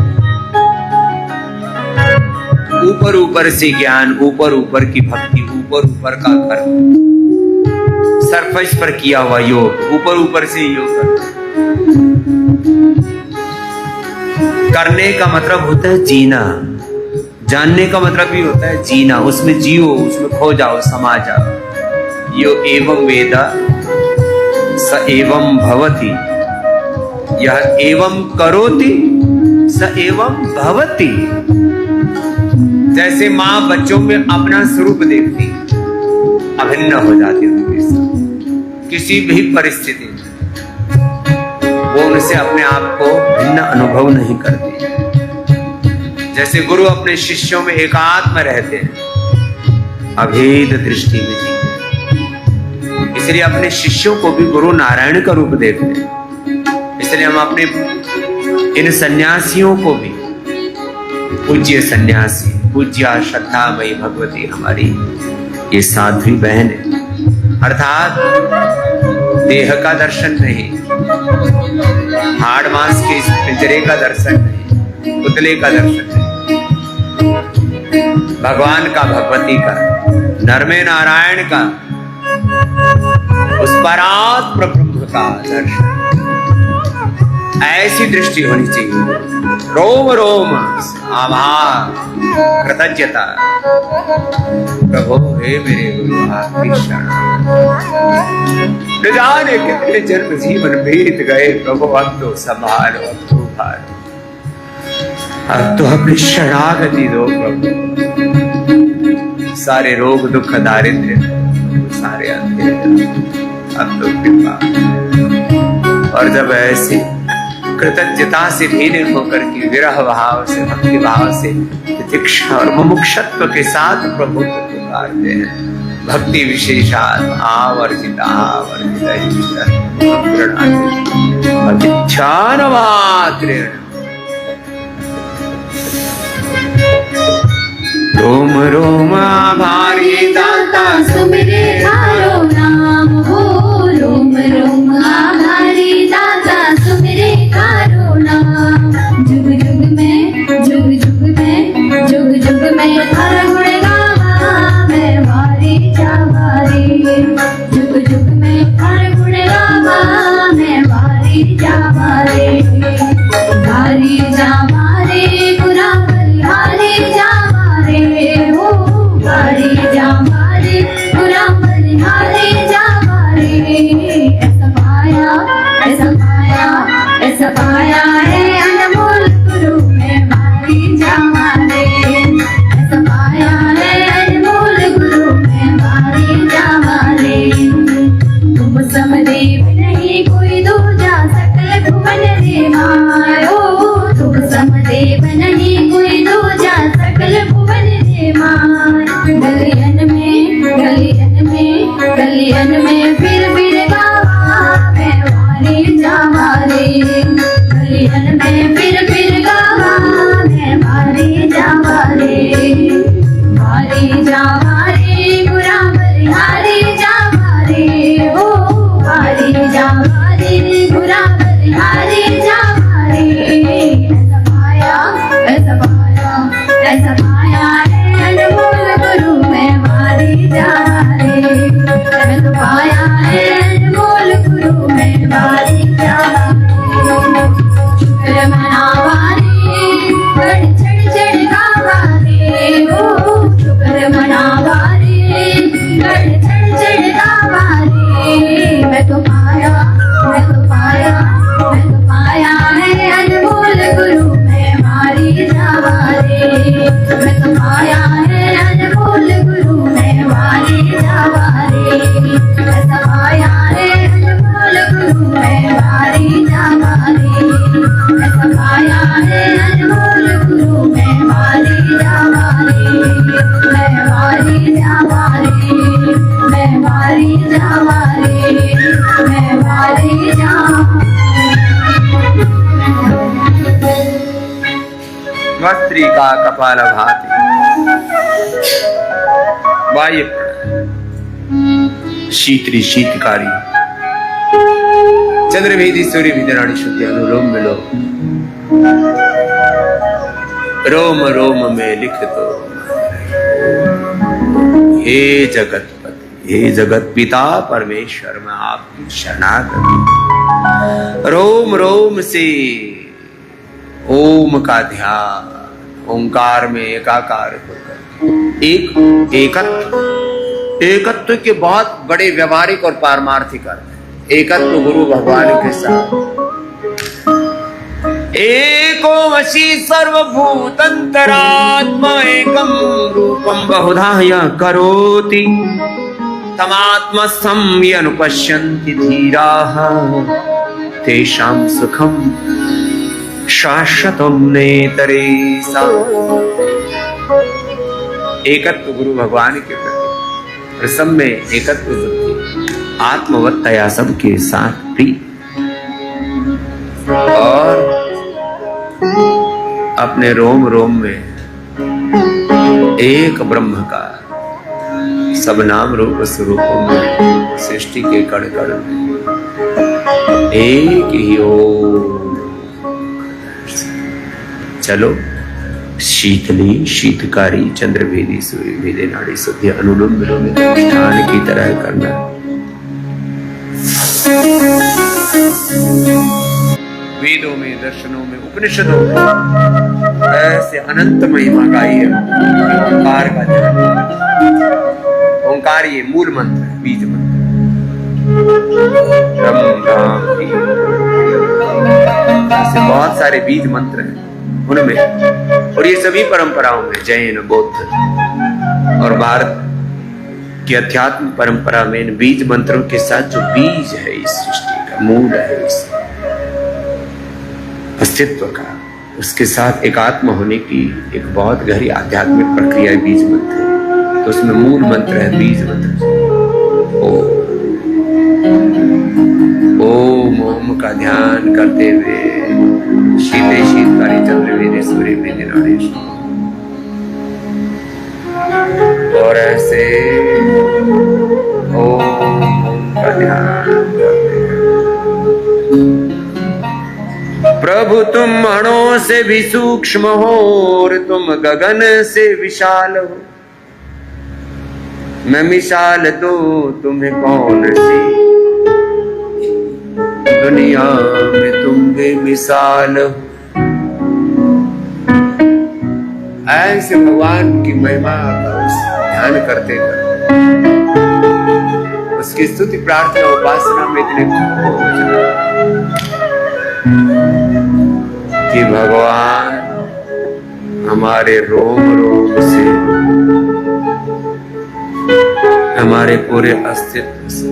ऊपर ऊपर से ज्ञान, ऊपर ऊपर की भक्ति, ऊपर ऊपर का कर्म। सरफेस पर किया हुआ योग, ऊपर ऊपर से योग करने का मतलब होता है जीना, जानने का मतलब भी होता है जीना, उसमें जियो, उसमें खो जाओ, समा जाओ। यो एवं वेदा स एवं भवति, यह एवं करोति स एवं भवति। जैसे माँ बच्चों में अपना स्वरूप देखती, अभिन्न हो जाती उनके साथ, किसी भी परिस्थिति में वो उनसे अपने आप को भिन्न अनुभव नहीं करती। जैसे गुरु अपने शिष्यों में एकात्म रहते हैं, अभेद दृष्टि में जीते, इसलिए अपने शिष्यों को भी गुरु नारायण का रूप देखते हैं। इसलिए हम अपने इन सन्यासियों को भी पूज्य सन्यासी, पूज्य श्रद्धामयी भगवती हमारी ये साध्वी बहन है। अर्थात देह का दर्शन नहीं, हाड़ मांस के इस पिंजरे का दर्शन नहीं, पुतले का दर्शन नहीं, भगवान का, भगवती का, नर में नारायण का, उस परात्पर ब्रह्म का दर्शन। ऐसी दृष्टि होनी चाहिए, रोम रोम आभार, कृतज्ञता। प्रभु हे मेरे गुरु आपकी शरण, न जाने कितने जन्म जीवन बीत गए प्रभु, अब तो संभालो, अब तो भालो, अब तो अपनी शरणागति दो प्रभु। सारे रोग दुख दारिद्र्य सारे अंधेरे, अब तो कृपा। और जब ऐसे कृतज्ञता से भीने होकर के विरह भाव से, भक्ति भाव से, तितिक्षा और मुमुक्षत्व के साथ प्रभु को पुकारते हैं, भक्ति विशेषात आवर्जिता ध्यान मात्रेण रोम रोम आभारी दाता सुमिरे थारो नाम हो, रोम रोम आभारी दाता सुमिरे थारो नाम। जुग जुग में, जुग जुग में, जुग जुग में हर गुण गावा मैं वारी जावारी। जुग जुग में हर गुण गावा मैं वारी जावारी। वारी जावारी गुरा बलिहारी जावारी हो, वारी जावारी गुरा बलिहारी जावारी। ऐसा पाया, ऐसा पाया, ऐसा पाया है अनमोल गुरु में वारी जावारी। ऐसा पाया है अनमोल गुरु में वारी जावारी। तुम समदेव नहीं कोई दूजा, सकल भुवन रे मायो। तुम समदेव नहीं कोई दूजा, सकल भुवन रे माय। गलियन में, गलियन में, गलियन में फिर गावा मैं वारी जावारी। गलियन में फिर गावा मैं वारी जावारी। वारी जावारी गुरा बलिहारी जावारी हो, वारी जावारी गुरा बलिहारी जावारी। ऐसा पाया, ऐसा पाया, ऐसा पाया है अनमोल गुरु में वारी जावारी। मैं तो पाया है अनमोल गुरु में वारी जावारी। शुक्र मनावारी बढ़ चढ़ गावारी हो, शुक्र मनावारी बढ़ चढ़ गावारी। मैं तो पाया, मैं तो पाया, मैं तो पाया है अनमोल गुरु में वारी जावारी। मैं तो पाया है अनमोल गुरु में वारी जावारी। ऐसा पाया है अनमोल गुरु में वारी जावारी। ऐसा पाया है अनमोल गुरु में वारी जावारी। मैं वारी जावारी, मैं वारी जावारी, मैं वारी जावारी। भस्त्रिका कपाल भाति वायु शीतली शीतकारी चंद्रभेदी सूर्य विदराणी शुद्धि अनुलोम विलोम रोम रोम में लिख दो हे जगतपति हे जगत पिता परमेश्वर, मैं आपकी शरणागत। रोम रोम से ओम का ध्यान, ओंकार में एकाकार होकर एकत्व के बहुत बड़े व्यवहारिक और पारमार्थिक अर्थ है। एकत्व गुरु भगवान के साथ। एको वशी सर्वभूतंतरात्मा एकम रूपम बहुधा यः करोति तमात्मस्थं यनुपश्यन्ति धीराः तेषां सुखम शाश्वतम नेतरेषां। एकत्व गुरु भगवान के प्रति और सब में एकत्व बुद्धि आत्मवत्तया सबके साथ प्रिय और अपने रोम रोम में एक ब्रह्म का सब नाम रूप स्वरूपों में सृष्टि के कण कण में एक ही ओम। चलो शीतली शीतकारी चंद्रभेदी सूर्य भेदे नाड़ी शुद्धि अनुलोम विलोम अनुष्ठान की तरह करना। वेदों में, दर्शनों में, उपनिषदों में ऐसे अनंत महिमा गाई है ओंकार का ध्यान। ओंकार ये मूल मंत्र है, बीज मंत्र। ऐसे बहुत सारे बीज मंत्र हैं उनमें, और ये सभी परंपराओं में जैन, बौद्ध और भारत की अध्यात्म परंपरा में इन बीज मंत्रों के साथ जो बीज है इस सृष्टि का, मूल है इस अस्तित्व का, उसके साथ एकात्म होने की एक बहुत गहरी आध्यात्मिक प्रक्रिया है बीज मंत्र। तो उसमें मूल मंत्र है बीज मंत्र। ओम ओम का ध्यान करते हुए शीते शीतकारी चंद्रवेदी सूर्य भेदे नाड़ी, और ऐसे ओम का ध्यान करते हुए। प्रभु तुम अणों से भी सूक्ष्म हो और तुम गगन से विशाल हो। मैं मिसाल दो तुम्हें कौन सी, दुनिया में तुम बेमिसाल हो। ऐसे भगवान की महिमा का ध्यान करते करते उसकी स्तुति प्रार्थना उपासना में इतने खो जाओ कि भगवान हमारे रोम रोम से, हमारे पूरे अस्तित्व से,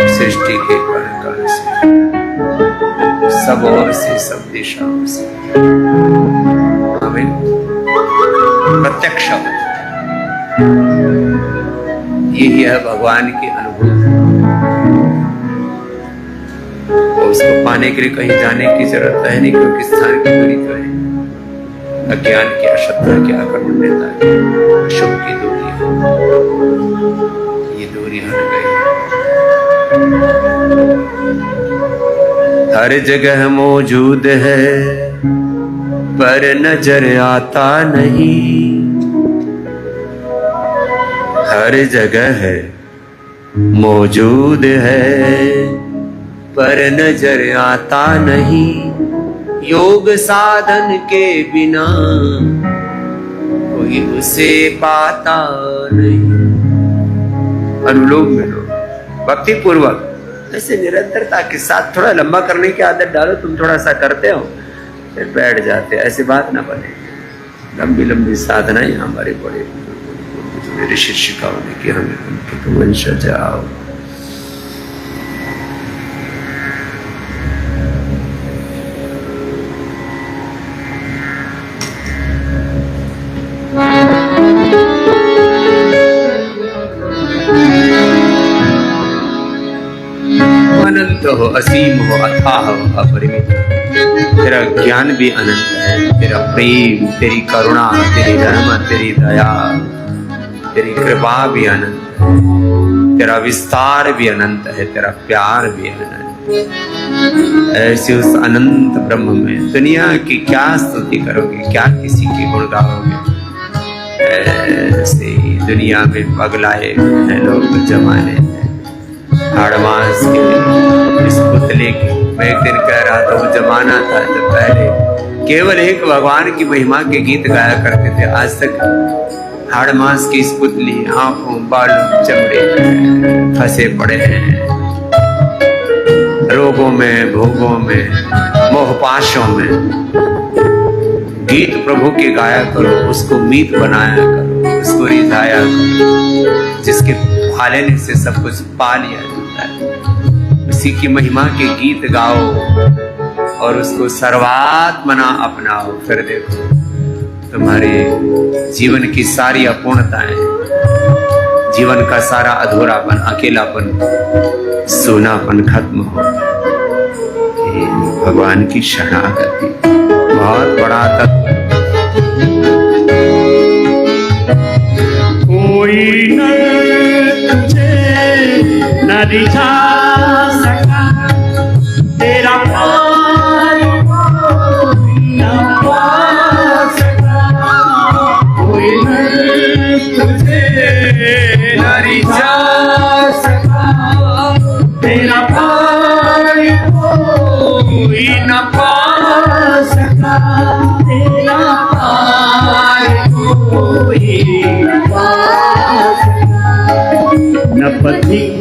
सृष्टि के कण कण से, सब ओर से, सब दिशाओं से हमें प्रत्यक्ष यही है भगवान की अनुभूति। उसको पाने के लिए कहीं जाने की जरूरत है नहीं, क्योंकि स्थान की दूरी तो है। अज्ञान की, अश्रद्धा की, आक्रमण्यता की, शुभ की दूरी है, ये दूरी हट गई। हर जगह मौजूद है पर नजर आता नहीं। हर जगह है मौजूद है पर नजर आता नहीं। योग साधन के बिना कोई उसे पाता नहीं। अनुलोम विलोम भक्ति पूर्वक ऐसे निरंतरता के साथ थोड़ा लंबा करने की आदत डालो। तुम थोड़ा सा करते हो फिर बैठ जाते, ऐसी बात ना बने। लंबी लंबी साधनाएं हमारे बड़े ऋषि शिक्षिकाओं ने कि हमें उनके वंशज जाओ। अनंत हो, असीम हो, अथाह हो, अपरिमित। तेरा ज्ञान भी अनंत है, तेरा प्रेम, तेरी करुणा, तेरी रहमत, तेरी दया, तेरी कृपा भी अनंत है, तेरा विस्तार भी अनंत है, तेरा प्यार भी अनंत है। ऐसे उस अनंत ब्रह्म में दुनिया की क्या स्तुति करोगे, क्या किसी की गुण गाओगे। ऐसे दुनिया में पगलाए हैं लोग जमाने में। हाड़ मास के इस पुतले की मैं एक दिन कह रहा था, वो जमाना था जब पहले केवल एक भगवान की महिमा के गीत गाया करते थे। आज तक हाड़ मास की इस पुतली आंखों बालों चमड़े फंसे पड़े हैं, रोगों में, भोगों में, मोहपाशों में। गीत प्रभु के गाया करो, उसको मीत बनाया करो, उसको रिझाया करो, जिसके पालने से सब कुछ पा लिया जाता है। उसी की महिमा के गीत गाओ और उसको सर्वात्मना अपनाओ। फिर देखो तुम्हारे जीवन की सारी अपूर्णताएं, जीवन का सारा अधूरापन, अकेलापन, सूनापन खत्म हो। ये भगवान की शरणागति बहुत बड़ा तत्व। कोई न तुझे न रिझा सका, तेरा प्यार कोई न पा सका। कोई न तुझे न रिझा सका, तेरा प्यार कोई न पा सका। तेरा प्यार कोई न पा सका। न पथिक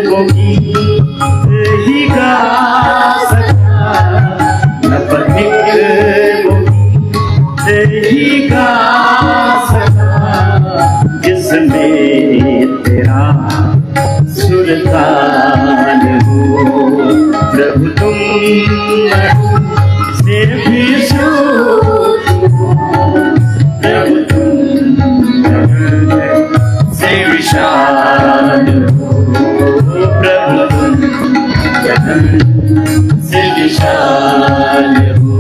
बोगी ही गा सका, न पथिक बोगी ही गा सका। जिसमें तेरा सुल्तान हो प्रभु, तुम से भी सूझ हो प्रभु, तुम से विशाल हो प्रभु, तुम से विशाल हो।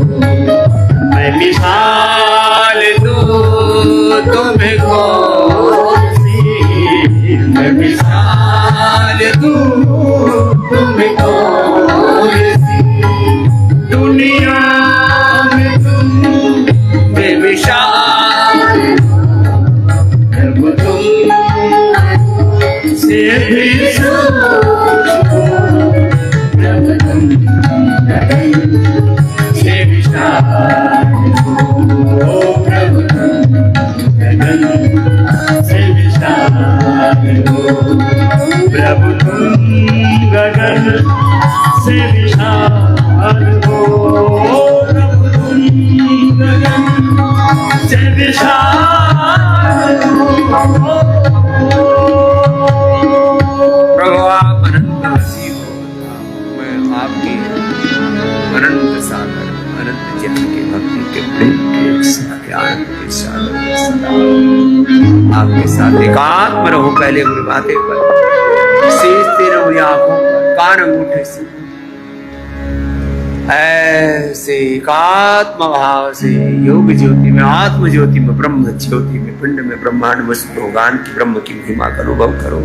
मैं मिसाल दूं तुम्हें कौन सी, मैं मिसाल दूं तुम्हें कौन सी। दुनिया में तुम बेमिसाल प्रभु, तुम से भी सूझ हो प्रभु, तुम से विशाल हो प्रभु, तुम गगन से विशाल हो प्रभु, तुम गगन से विशाल हो प्रभु, तुम गगन से विशाल हो। प्रभु आप अनंत वसी हो, मैं आपके अनंत सागर, अनंत ज्ञान के, भक्ति के, प्रेम के, सुख के, आनंद के सागर में सदा आपके साथ एकात्म रहो। पहले गुरु माते पर सींचते रहो, या आंखों पर, कान अंगूठे से, ऐसे एकात्म भाव से योग ज्योति में, आत्म ज्योति में, ब्रह्म ज्योति में, पिंड में, ब्रह्मांड वस्तु भगवान की ब्रह्म की महिमा का अनुभव करो।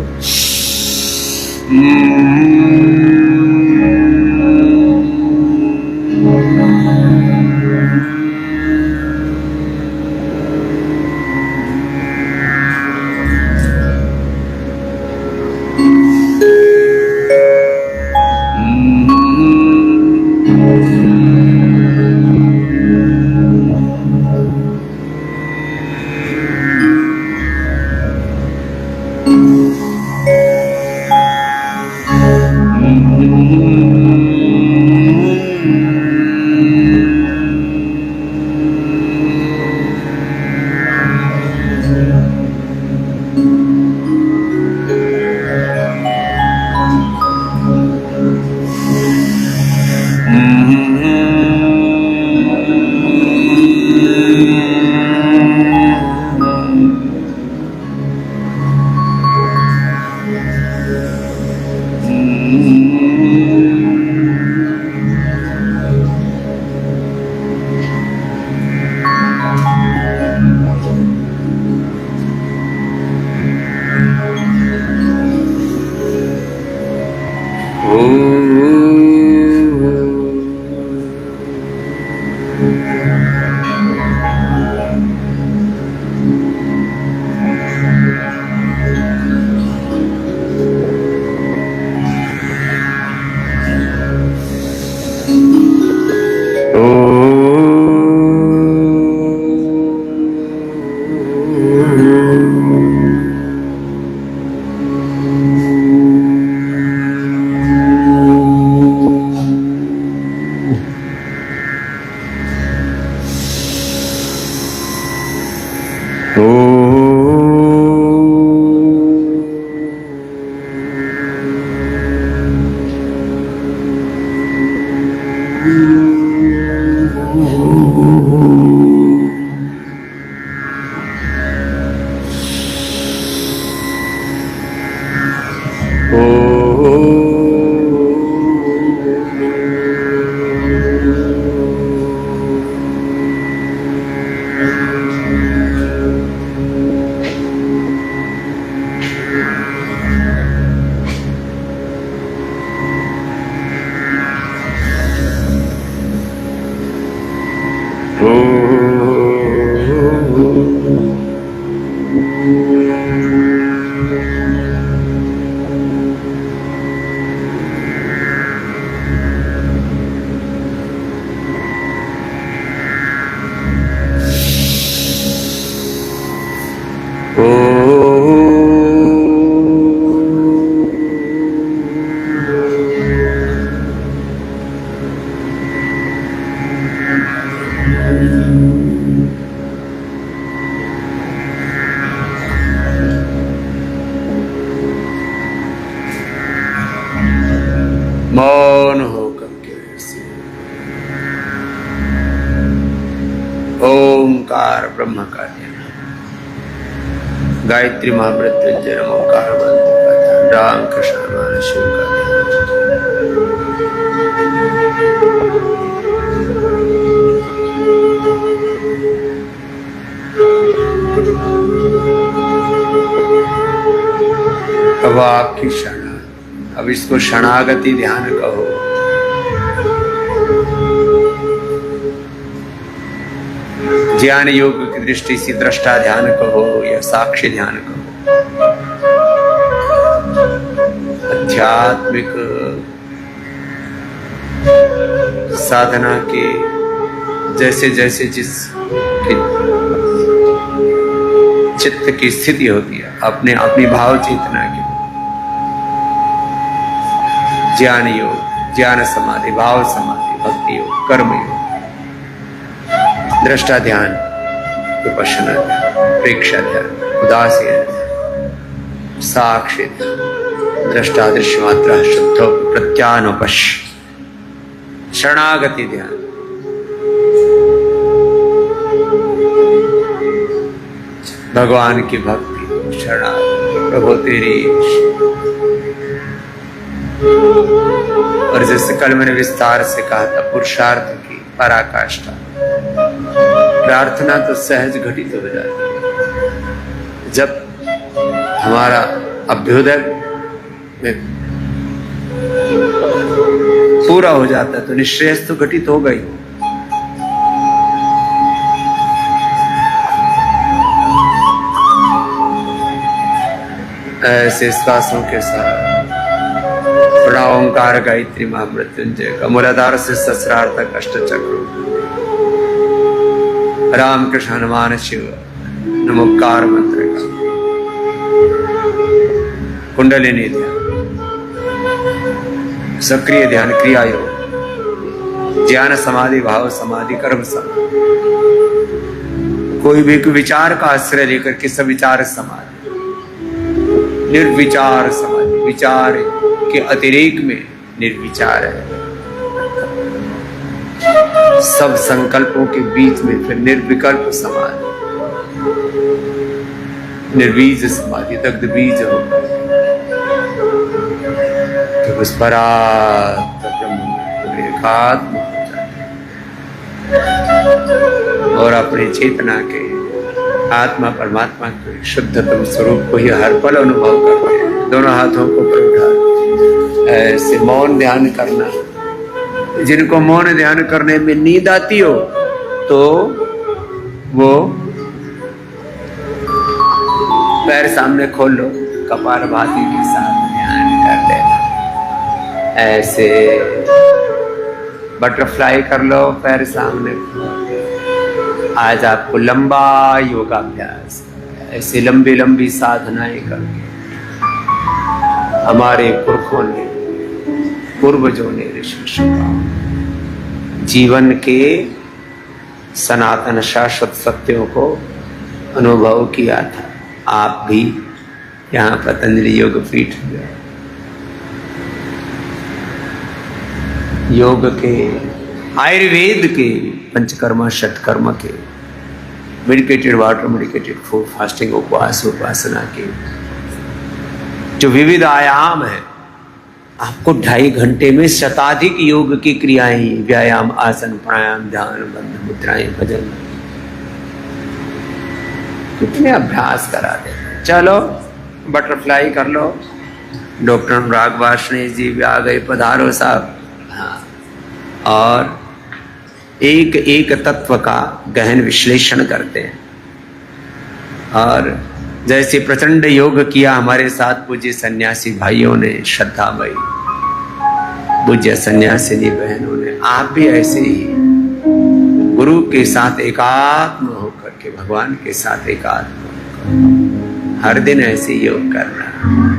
ब्रह्म का ध्यान, गायत्री महामृत्युंजय ओंकार मंत्र का ध्यान, राम कृष्ण हनुमान शिव का ध्यान। अब आपकी शरण, अब इसको शरणागति ध्यान कहो। ज्ञान योग की दृष्टि से दृष्टा ध्यान कहो या साक्षी ध्यान कहो। आध्यात्मिक साधना के जैसे जैसे जिस चित्त की स्थिति होती है, अपने अपनी भाव चेतना की, ज्ञान योग, ज्ञान समाधि, भाव समाधि, भक्ति योग, कर्म योग, दृष्टा ध्यान, विपश्यना ध्यान, प्रेक्षा ध्यान, उदासीन ध्यान, साक्षी ध्यान, दृष्टा दृश्य मात्रा शुद्ध प्रत्यानुपश्य, शरणागति ध्यान। भगवान की भक्ति, शरणागति, प्रभु तेरी। और जैसे कल मैंने विस्तार से कहा था, पुरुषार्थ की पराकाष्ठा, प्रार्थना तो सहज घटित हो जाती है। जब हमारा अभ्युदय में पूरा हो जाता है तो निश्रेयस तो घटित हो गई। ऐसे श्वासों के साथ प्रणव ओंकार गायत्री महामृत्युंजय का मूलाधार से सहस्रार्थ अष्ट चक्र, राम कृष्ण हनुमान शिव नमोकार मंत्र का कुंडलिनी ध्यान, सक्रिय ध्यान, क्रिया योग, ज्ञान समाधि, भाव समाधि, कर्म समाधि, कोई भी विचार का आश्रय लेकर के सविचार समाधि, निर्विचार समाधि, विचार के अतिरेक में निर्विचार है, सब संकल्पों के बीच में फिर निर्विकल्प समाधि, निर्बीज समाधि, दग्ध बीज हो तो उस परात्म ब्रह्म में एकात्म हो जाते और अपने चेतना के आत्मा परमात्मा के शुद्धतम स्वरूप को ही हर पल अनुभव करते हैं। दोनों हाथों को ऊपर उठा ऐसे मौन ध्यान करना। जिनको मौन ध्यान करने में नींद आती हो तो वो पैर सामने खोल लो, कपालभाति के साथ ध्यान कर लेना। ऐसे बटरफ्लाई कर लो, पैर सामने। आज आपको लंबा योगाभ्यास, ऐसे लंबी लंबी साधनाएं करके हमारे पुरखों ने, पूर्वजों ने, ऋषि जीवन के सनातन शाश्वत सत्यों को अनुभव किया था। आप भी यहाँ पतंजलि योग पीठ में योग के, आयुर्वेद के पंचकर्मा षटकर्म के, medicated water, medicated food, fasting, उपवास, उपासना के जो विविध आयाम है, आपको 2.5 घंटे में शताधिक योग की क्रियाएं, व्यायाम, आसन, प्राणायाम, ध्यान, बंध मुद्राएं, भजन, कितने अभ्यास करा दे। चलो बटरफ्लाई कर लो। डॉक्टर अनुराग वार्ष्णेय जी भी आ गए, पधारो साहब। हाँ, और एक एक तत्व का गहन विश्लेषण करते हैं। और जैसे प्रचंड योग किया हमारे साथ पूज्य सन्यासी भाइयों ने, श्रद्धामयी पूज्य सन्यासिनी बहनों ने, आप भी ऐसे ही गुरु के साथ एकात्म होकर के, भगवान के साथ एकात्म होकर हर दिन ऐसे योग करना।